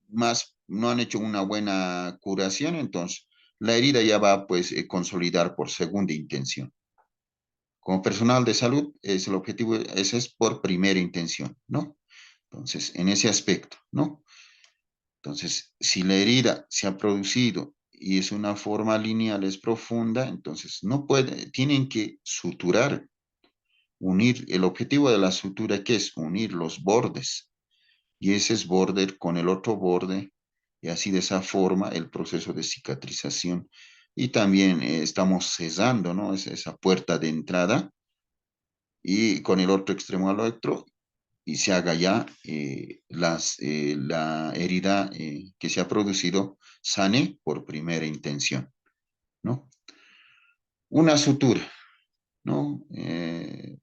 más no han hecho una buena curación, entonces la herida ya va pues consolidar por segunda intención. Como personal de salud, es el objetivo, ese es por primera intención, ¿no? Entonces, en ese aspecto, ¿no? Entonces, si la herida se ha producido y es una forma lineal, es profunda, entonces no puede, tienen que suturar, unir. El objetivo de la sutura, ¿qué es? Unir los bordes. Y ese es borde con el otro borde, y así de esa forma el proceso de cicatrización. Y también estamos cesando, ¿no? Esa puerta de entrada y con el otro extremo al otro y se haga ya la herida que se ha producido sane por primera intención, ¿no? Una sutura, ¿no?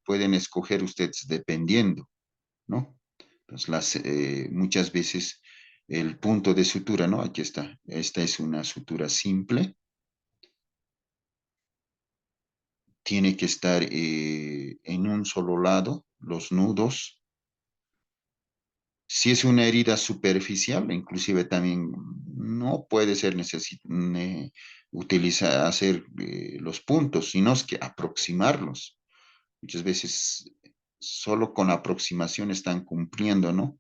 Pueden escoger ustedes dependiendo, ¿no? Entonces, muchas veces el punto de sutura, ¿no? Aquí está. Esta es una sutura simple. Tiene que estar en un solo lado, los nudos. Si es una herida superficial, inclusive también no puede ser hacer los puntos, sino es que aproximarlos. Muchas veces solo con aproximación están cumpliendo, ¿no?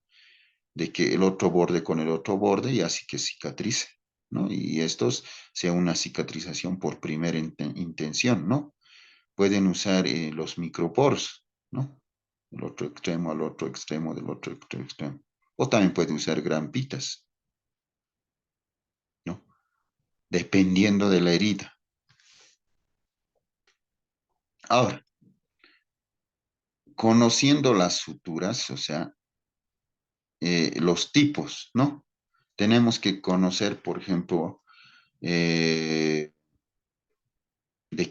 De que el otro borde con el otro borde y así que cicatrice, ¿no? Y estos sea una cicatrización por primera intención, ¿no? Pueden usar los microporos, ¿no? El otro extremo al otro extremo del otro extremo. O también puede usar grampitas, ¿no? Dependiendo de la herida. Ahora, conociendo las suturas, o sea, los tipos, ¿no? Tenemos que conocer, por ejemplo, de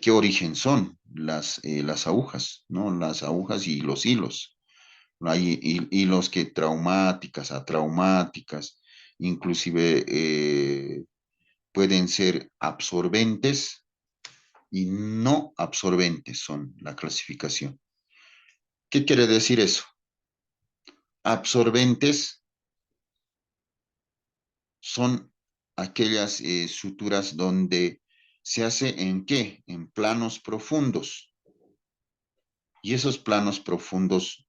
qué origen son las agujas, ¿no? Las agujas y los hilos. Hay hilos que traumáticas, atraumáticas, inclusive pueden ser absorbentes y no absorbentes, son la clasificación. ¿Qué quiere decir eso? Absorbentes son aquellas suturas donde se hace ¿en qué? En planos profundos. Y esos planos profundos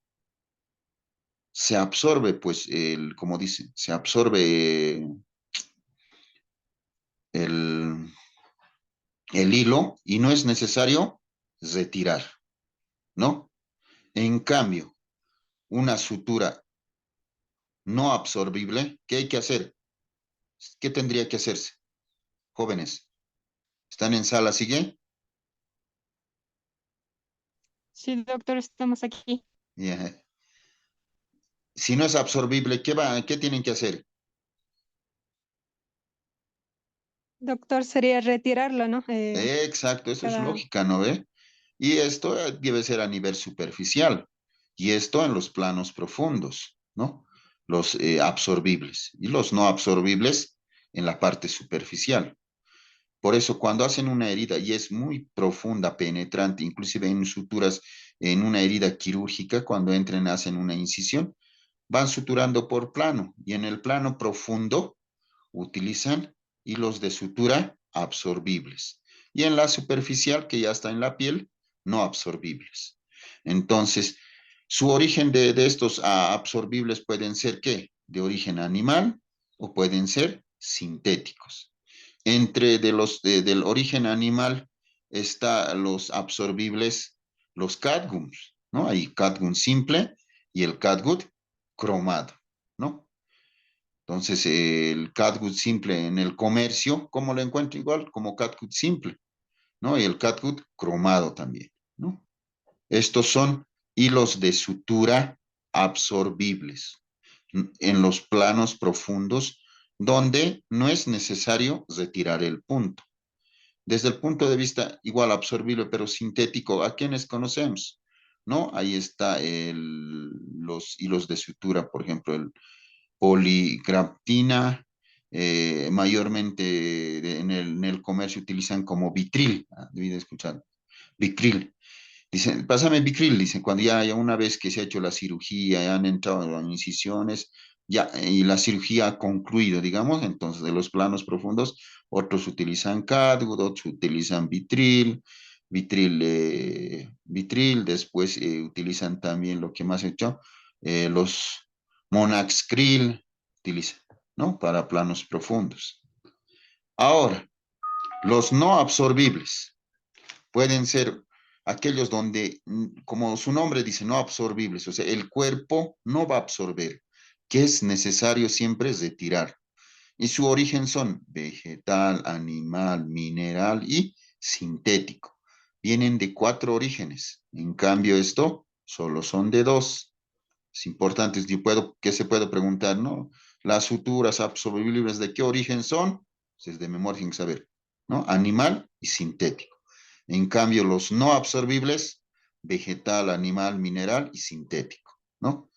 se absorbe, pues, como dice, se absorbe el, el hilo y no es necesario retirar, ¿no? En cambio, una sutura no absorbible, ¿qué hay que hacer? ¿Qué tendría que hacerse? Jóvenes, ¿están en sala? ¿Sigue? Sí, doctor, estamos aquí. Ya. Si no es absorbible, ¿qué tienen que hacer? Doctor, sería retirarlo, ¿no? Exacto, eso es Cada... lógica, ¿no ve? Y esto debe ser a nivel superficial. Y esto en los planos profundos, ¿no? Los absorbibles y los no absorbibles en la parte superficial. Por eso cuando hacen una herida y es muy profunda, penetrante, inclusive en suturas, en una herida quirúrgica, cuando entren hacen una incisión, van suturando por plano y en el plano profundo utilizan hilos de sutura absorbibles y en la superficial, que ya está en la piel, no absorbibles. Entonces, su origen de estos absorbibles pueden ser ¿qué? De origen animal o pueden ser sintéticos. Entre del origen animal está los absorbibles, los cadgums, ¿no? Hay cadgum simple y el catgut cromado, ¿no? Entonces, el catgut simple en el comercio, ¿cómo lo encuentro? Igual como catgut simple, ¿no? Y el catgut cromado también, ¿no? Estos son hilos de sutura absorbibles en los planos profundos donde no es necesario retirar el punto. Desde el punto de vista igual absorbible pero sintético, ¿a quienes conocemos? ¿No? Ahí está los hilos de sutura, por ejemplo, el poligraptina, mayormente en el comercio utilizan como vitril, debí de escuchar, vitril. Dicen, pásame Vicril, dicen, cuando ya una vez que se ha hecho la cirugía, ya han entrado en las incisiones, ya, y la cirugía ha concluido, digamos, entonces de los planos profundos, otros utilizan Catgut, otros utilizan Vitril, después utilizan también lo que más he hecho, los Monaxcril, utilizan, ¿no? Para planos profundos. Ahora, los no absorbibles pueden ser aquellos donde, como su nombre dice, no absorbibles, o sea, el cuerpo no va a absorber, que es necesario siempre es retirar. Y su origen son vegetal, animal, mineral y sintético. Vienen de 4 orígenes. En cambio, esto solo son de 2. Es importante, ¿qué se puede preguntar, no? Las suturas absorbibles, ¿de qué origen son? Pues es de memoria, tienen que saber, ¿no? Animal y sintético. En cambio, los no absorbibles, vegetal, animal, mineral y sintético, ¿no?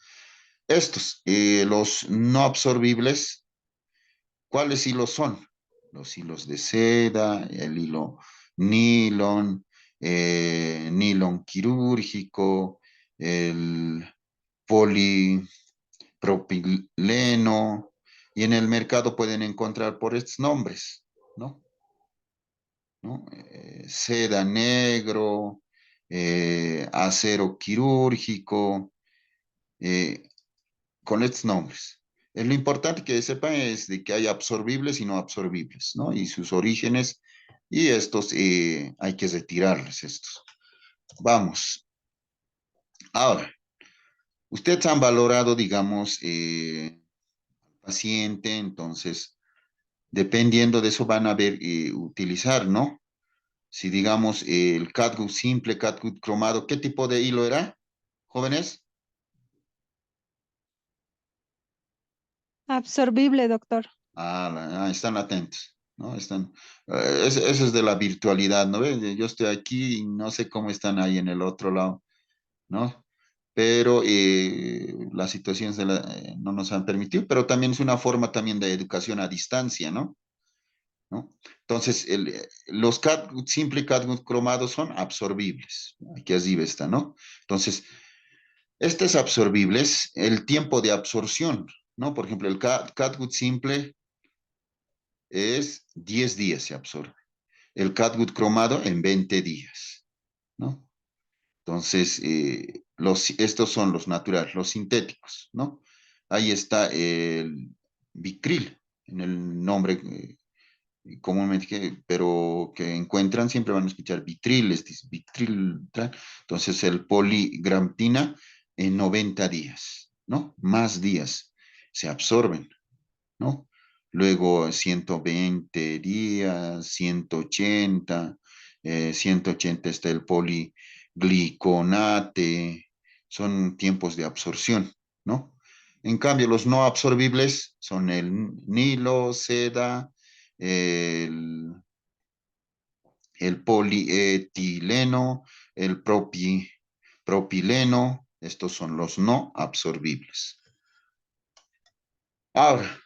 Estos, los no absorbibles, ¿cuáles hilos son? Los hilos de seda, el hilo nylon, nylon quirúrgico, el polipropileno, y en el mercado pueden encontrar por estos nombres, ¿no? ¿No? Seda negro, acero quirúrgico, eh, con estos nombres. Lo importante que sepan es de que hay absorbibles y no absorbibles, ¿no? Y sus orígenes, y estos hay que retirarles estos. Vamos. Ahora, ustedes han valorado, digamos, paciente, entonces, dependiendo de eso van a ver, utilizar, ¿no? Si digamos el catgut simple, catgut cromado, ¿qué tipo de hilo era, jóvenes? Absorbible, doctor. Están atentos, ¿no? Eso es de la virtualidad, ¿no? ¿Ves? Yo estoy aquí y no sé cómo están ahí en el otro lado, ¿no? Pero las situaciones no nos han permitido, pero también es una forma también de educación a distancia, ¿no? ¿No? Entonces, los catgut simple y catgut cromado son absorbibles. Aquí arriba está, ¿no? Entonces, estos absorbibles, el tiempo de absorción, ¿no? Por ejemplo, el catgut simple es 10 días se absorbe. El catgut cromado en 20 días, ¿no? Entonces, estos son los naturales, los sintéticos, ¿no? Ahí está el Vicril, en el nombre comúnmente, pero que encuentran, siempre van a escuchar vitriles, vitril, entonces el poligramptina en 90 días, ¿no? Más días. se absorben, ¿no? Luego 120 días, 180, 180 está el poligliconate, son tiempos de absorción, ¿no? En cambio, los no absorbibles son el nilo, seda, el, el polietileno, el propileno, estos son los no absorbibles. Ahora,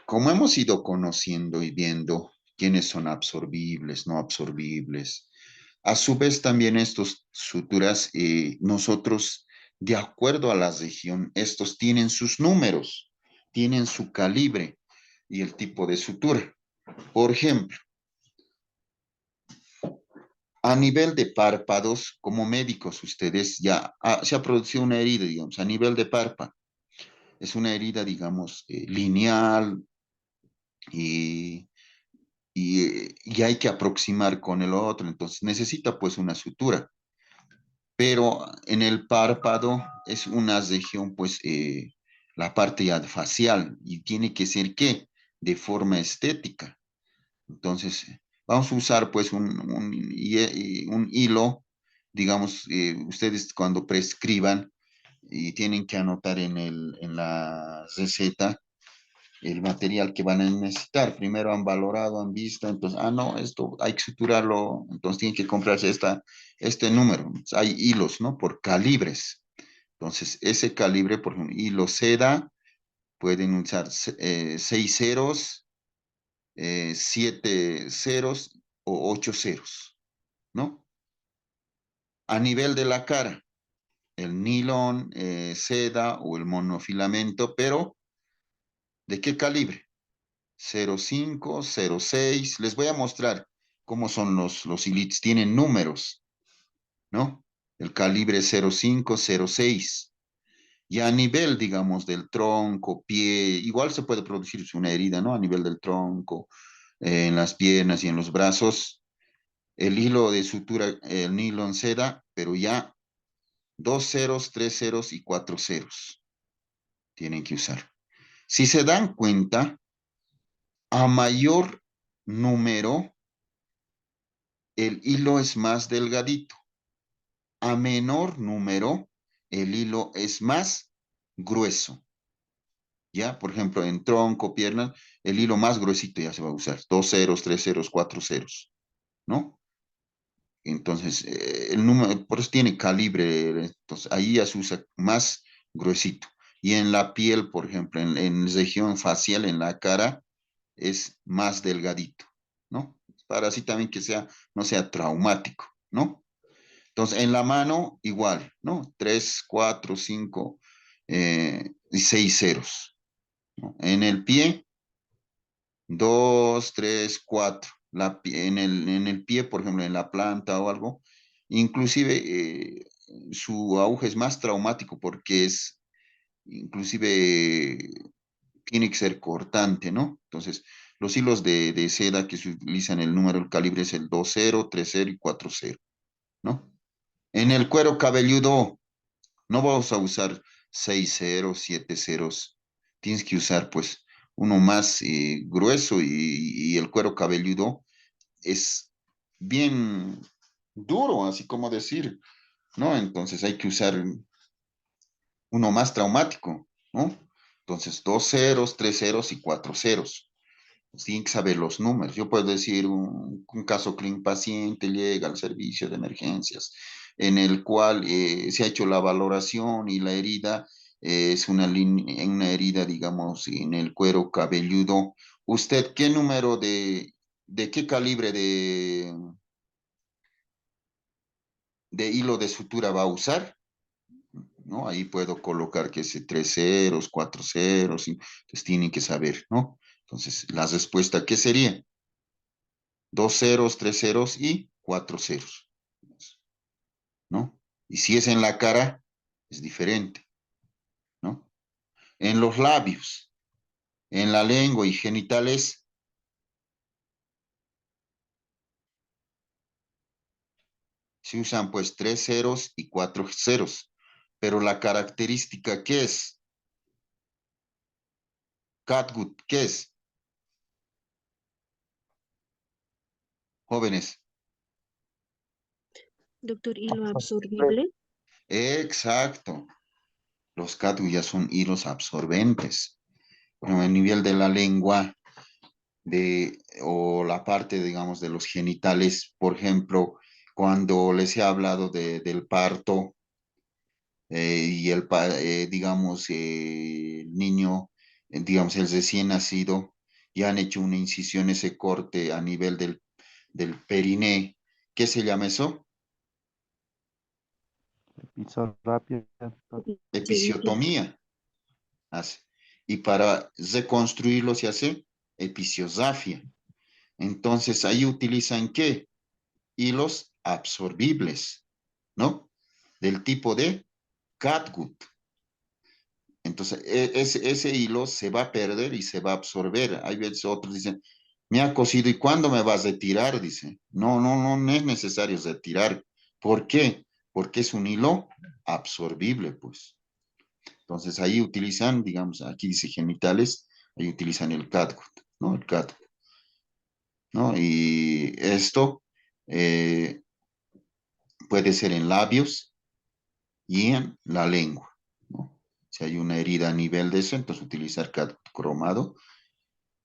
como hemos ido conociendo y viendo quiénes son absorbibles, no absorbibles, a su vez también estos suturas, nosotros, de acuerdo a la región, estos tienen sus números, tienen su calibre y el tipo de sutura. Por ejemplo, a nivel de párpados, como médicos, ustedes ya se ha producido una herida, digamos, a nivel de párpado. Es una herida, digamos, lineal y y hay que aproximar con el otro, entonces necesita pues una sutura, pero en el párpado es una región pues la parte ya facial y tiene que ser ¿qué? De forma estética. Entonces vamos a usar pues un hilo, digamos, ustedes cuando prescriban y tienen que anotar en la receta el material que van a necesitar. Primero han valorado, han visto, entonces, no, esto hay que suturarlo, entonces tienen que comprarse este número. Entonces, hay hilos, ¿no? Por calibres. Entonces, ese calibre, por ejemplo, hilo seda, pueden usar 6 ceros, 7 ceros o 8 ceros, ¿no? A nivel de la cara, el nylon, seda o el monofilamento, pero ¿de qué calibre? 0,5, 0,6. Les voy a mostrar cómo son los hilitos. Tienen números, ¿no? El calibre 0,5, 0,6. Y a nivel, digamos, del tronco, pie, igual se puede producir una herida, ¿no? A nivel del tronco, en las piernas y en los brazos. El hilo de sutura, el nylon seda, pero ya 2 ceros, 3 ceros y 4 ceros tienen que usar. Si se dan cuenta, a mayor número, el hilo es más delgadito. A menor número, el hilo es más grueso. ¿Ya? Por ejemplo, en tronco, piernas, el hilo más gruesito ya se va a usar. 2 ceros, 3 ceros, 4 ceros, ¿no? Entonces, el número, por eso tiene calibre, entonces ahí ya se usa más gruesito. Y en la piel, por ejemplo, en región facial, en la cara, es más delgadito, ¿no? Para así también que sea, no sea traumático, ¿no? Entonces, en la mano, igual, ¿no? 3, 4, 5 y 6 ceros, ¿no? En el pie, 2, 3, 4. En el pie, por ejemplo, en la planta o algo, inclusive su aguja es más traumático porque inclusive, tiene que ser cortante, ¿no? Entonces, los hilos de seda que se utilizan, el número, el calibre es el 2,0, 3,0 y 4,0, ¿no? En el cuero cabelludo no vamos a usar 6 ceros, 7 ceros. Tienes que usar pues uno más grueso y el cuero cabelludo es bien duro, así como decir, ¿no? Entonces hay que usar uno más traumático, ¿no? Entonces 2 ceros, 3 ceros y 4 ceros. Tienen que saber los números. Yo puedo decir un caso clínico, paciente llega al servicio de emergencias en el cual se ha hecho la valoración y la herida es una herida, digamos, en el cuero cabelludo. ¿Usted qué número de qué calibre de hilo de sutura va a usar? ¿No? Ahí puedo colocar que es 3 ceros, 4 ceros, entonces tienen que saber, ¿no? Entonces, la respuesta, ¿qué sería? 2 ceros, 3 ceros y 4 ceros, ¿no? Y si es en la cara, es diferente, ¿no? En los labios, en la lengua y genitales, se usan pues 3 ceros y 4 ceros. Pero la característica, ¿qué es? Catgut, ¿qué es? Jóvenes. Doctor, hilo Absorbe. absorbible. Exacto. Los catgut ya son hilos absorbentes. Bueno, a nivel de la lengua o la parte, digamos, de los genitales, por ejemplo, cuando les he hablado del parto y digamos, el niño, digamos, el recién nacido, ya han hecho una incisión, ese corte a nivel del periné. ¿Qué se llama eso? Episoterapia. Terapia. Episiotomía. Hace. Y para reconstruirlo se hace episiosafia. Entonces ahí utilizan ¿qué? Hilos absorbibles, ¿no? Del tipo de catgut. Entonces, ese hilo se va a perder y se va a absorber. Hay veces otros dicen, me ha cosido, ¿y cuándo me vas a retirar? Dice, no es necesario retirar. ¿Por qué? Porque es un hilo absorbible, pues. Entonces, ahí utilizan, digamos, aquí dice genitales, ahí utilizan el catgut, ¿no? El catgut, ¿no? Y esto eh, puede ser en labios y en la lengua, ¿no? Si hay una herida a nivel de eso, entonces utilizar catgut cromado.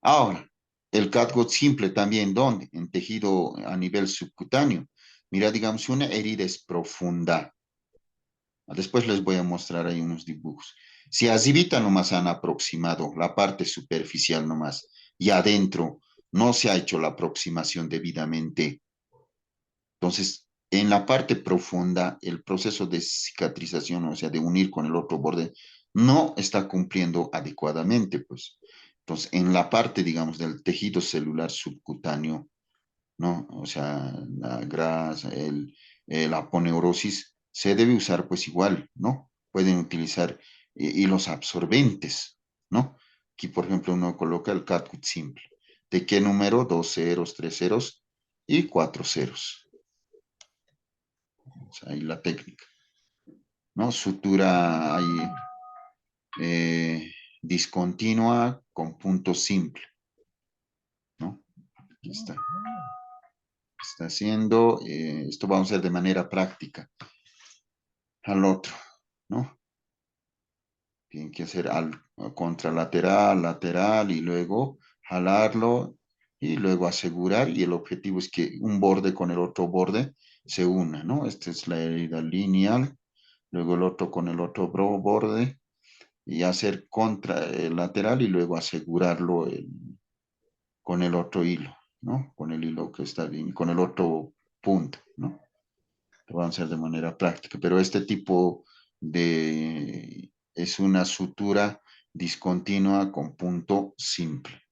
Ahora, el catgut simple también, ¿dónde? En tejido a nivel subcutáneo. Mira, digamos, una herida es profunda. Después les voy a mostrar ahí unos dibujos. Si arribita nomás han aproximado la parte superficial nomás y adentro no se ha hecho la aproximación debidamente, entonces en la parte profunda el proceso de cicatrización, o sea, de unir con el otro borde, no está cumpliendo adecuadamente, pues. Entonces, en la parte, digamos, del tejido celular subcutáneo, ¿no? O sea, la grasa, la aponeurosis, se debe usar pues igual, ¿no? Pueden utilizar hilos absorbentes, ¿no? Aquí, por ejemplo, uno coloca el catgut simple. ¿De qué número? 2 ceros, 3 ceros y 4 ceros. O sea, ahí la técnica, ¿no? Sutura ahí discontinua con punto simple, ¿no? Aquí está. Está haciendo, esto vamos a hacer de manera práctica. Al otro, ¿no? Tienen que hacer contralateral, lateral y luego jalarlo y luego asegurar y el objetivo es que un borde con el otro borde se una, ¿no? Esta es la herida lineal, luego el otro con el otro borde y hacer contra el lateral y luego asegurarlo con el otro hilo, ¿no? Con el hilo que está bien, con el otro punto, ¿no? Lo van a hacer de manera práctica, pero este tipo es una sutura discontinua con punto simple,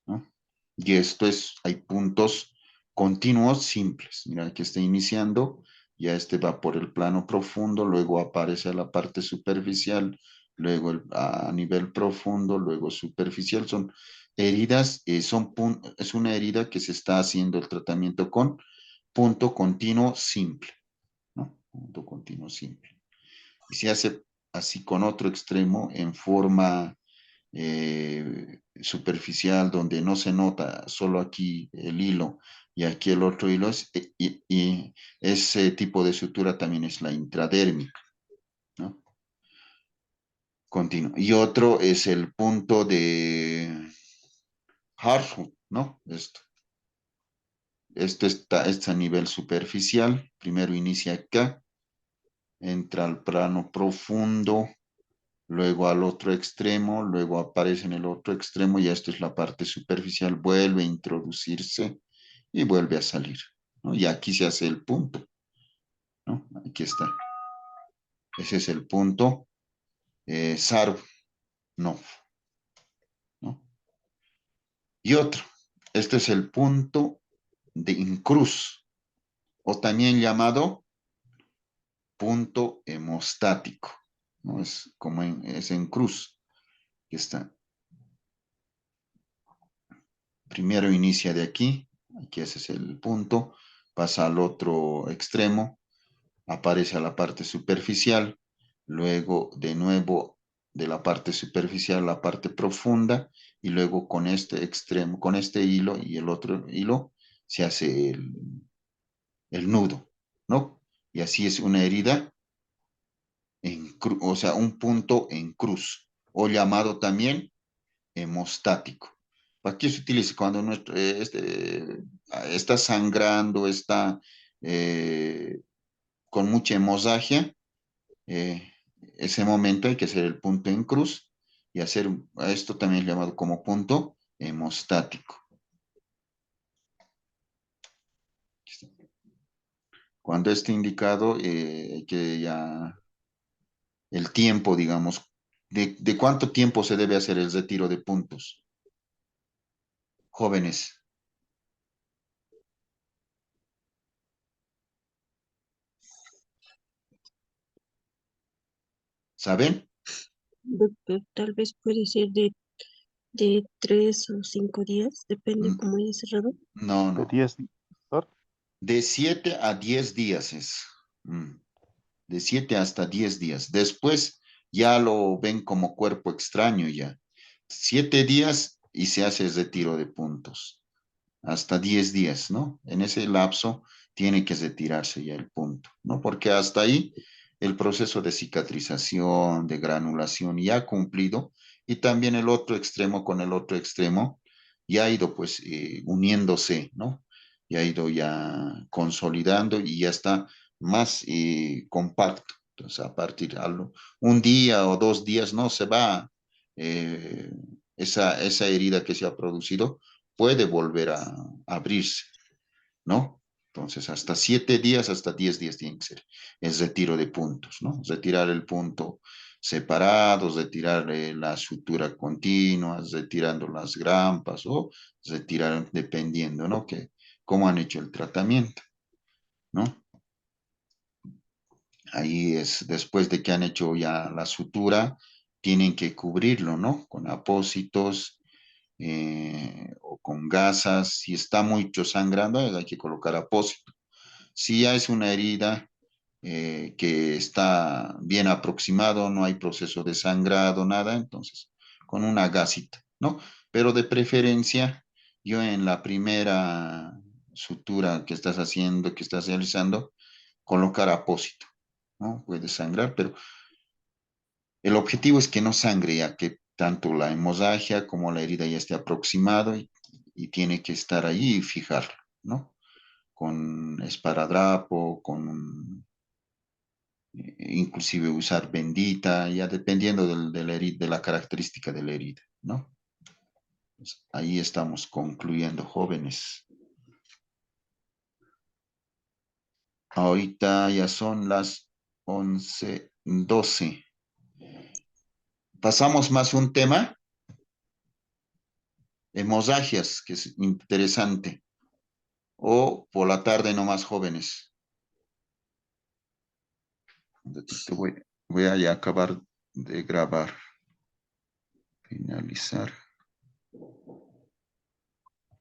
¿no? Y esto hay puntos continuos simples. Mira que está iniciando, ya este va por el plano profundo, luego aparece la parte superficial, luego a nivel profundo, luego superficial. Son heridas, es una herida que se está haciendo el tratamiento con punto continuo simple, ¿no? Punto continuo simple. Y se hace así con otro extremo en forma superficial donde no se nota solo aquí el hilo y aquí el otro hilo y ese tipo de sutura también es la intradérmica, ¿no? Continuo. Y otro es el punto de Hartford, ¿no? Esto está a nivel superficial. Primero inicia acá, entra al plano profundo, luego al otro extremo, luego aparece en el otro extremo y esto es la parte superficial, vuelve a introducirse y vuelve a salir, ¿no? Y aquí se hace el punto, ¿no? Aquí está. Ese es el punto Sarv, no, ¿no? Y otro, este es el punto de incruz, o también llamado punto hemostático, ¿no? Es como es en cruz, que está. Primero inicia de aquí ese es el punto, pasa al otro extremo, aparece a la parte superficial, luego de nuevo de la parte superficial a la parte profunda, y luego con este extremo, con este hilo y el otro hilo, se hace el nudo, ¿no? Y así es una herida, o sea, un punto en cruz, o llamado también hemostático. ¿Para qué se utiliza? Cuando está sangrando, está con mucha hemorragia, eh, ese momento hay que hacer el punto en cruz y hacer a esto también llamado como punto hemostático. Cuando esté indicado, hay que ya el tiempo, digamos, de cuánto tiempo se debe hacer el retiro de puntos. Jóvenes, ¿saben? Doctor, tal vez puede ser de 3 o 5 días, depende Mm, cómo haya cerrado. No, De no. 10, doctor. De 7 a 10 días es. Mm. De 7 hasta 10 días. Después ya lo ven como cuerpo extraño ya. 7 días y se hace el retiro de puntos. Hasta 10 días, ¿no? En ese lapso tiene que retirarse ya el punto, ¿no? Porque hasta ahí el proceso de cicatrización, de granulación ya ha cumplido, y también el otro extremo con el otro extremo ya ha ido pues uniéndose, ¿no? Ya ha ido ya consolidando y ya está más compacto. Entonces, a partir de un día o 2 días, no se va eh, esa herida que se ha producido, puede volver a abrirse, ¿no? Entonces, hasta 7 días, hasta 10 días tiene que ser el retiro de puntos, ¿no? Retirar el punto separado, retirar la sutura continua, retirando las grampas o retirar dependiendo, ¿no? Que cómo han hecho el tratamiento, ¿no? Ahí es, después de que han hecho ya la sutura, tienen que cubrirlo, ¿no? Con apósitos o con gasas. Si está mucho sangrando, hay que colocar apósito. Si ya es una herida que está bien aproximado, no hay proceso de sangrado, nada, entonces con una gasita, ¿no? Pero de preferencia, yo en la primera sutura que estás haciendo, que estás realizando, colocar apósito, ¿no? Puede sangrar, pero el objetivo es que no sangre, ya que tanto la hemorragia como la herida ya esté aproximado, y tiene que estar ahí y fijarlo, ¿no? Con esparadrapo, inclusive usar bendita, ya dependiendo de la característica de la herida, ¿no? Pues ahí estamos concluyendo, jóvenes. Ahorita ya son las 11:12. Pasamos más un tema, hemorragias, que es interesante. O por la tarde nomás, jóvenes. Un ratito voy a ya acabar de grabar. Finalizar.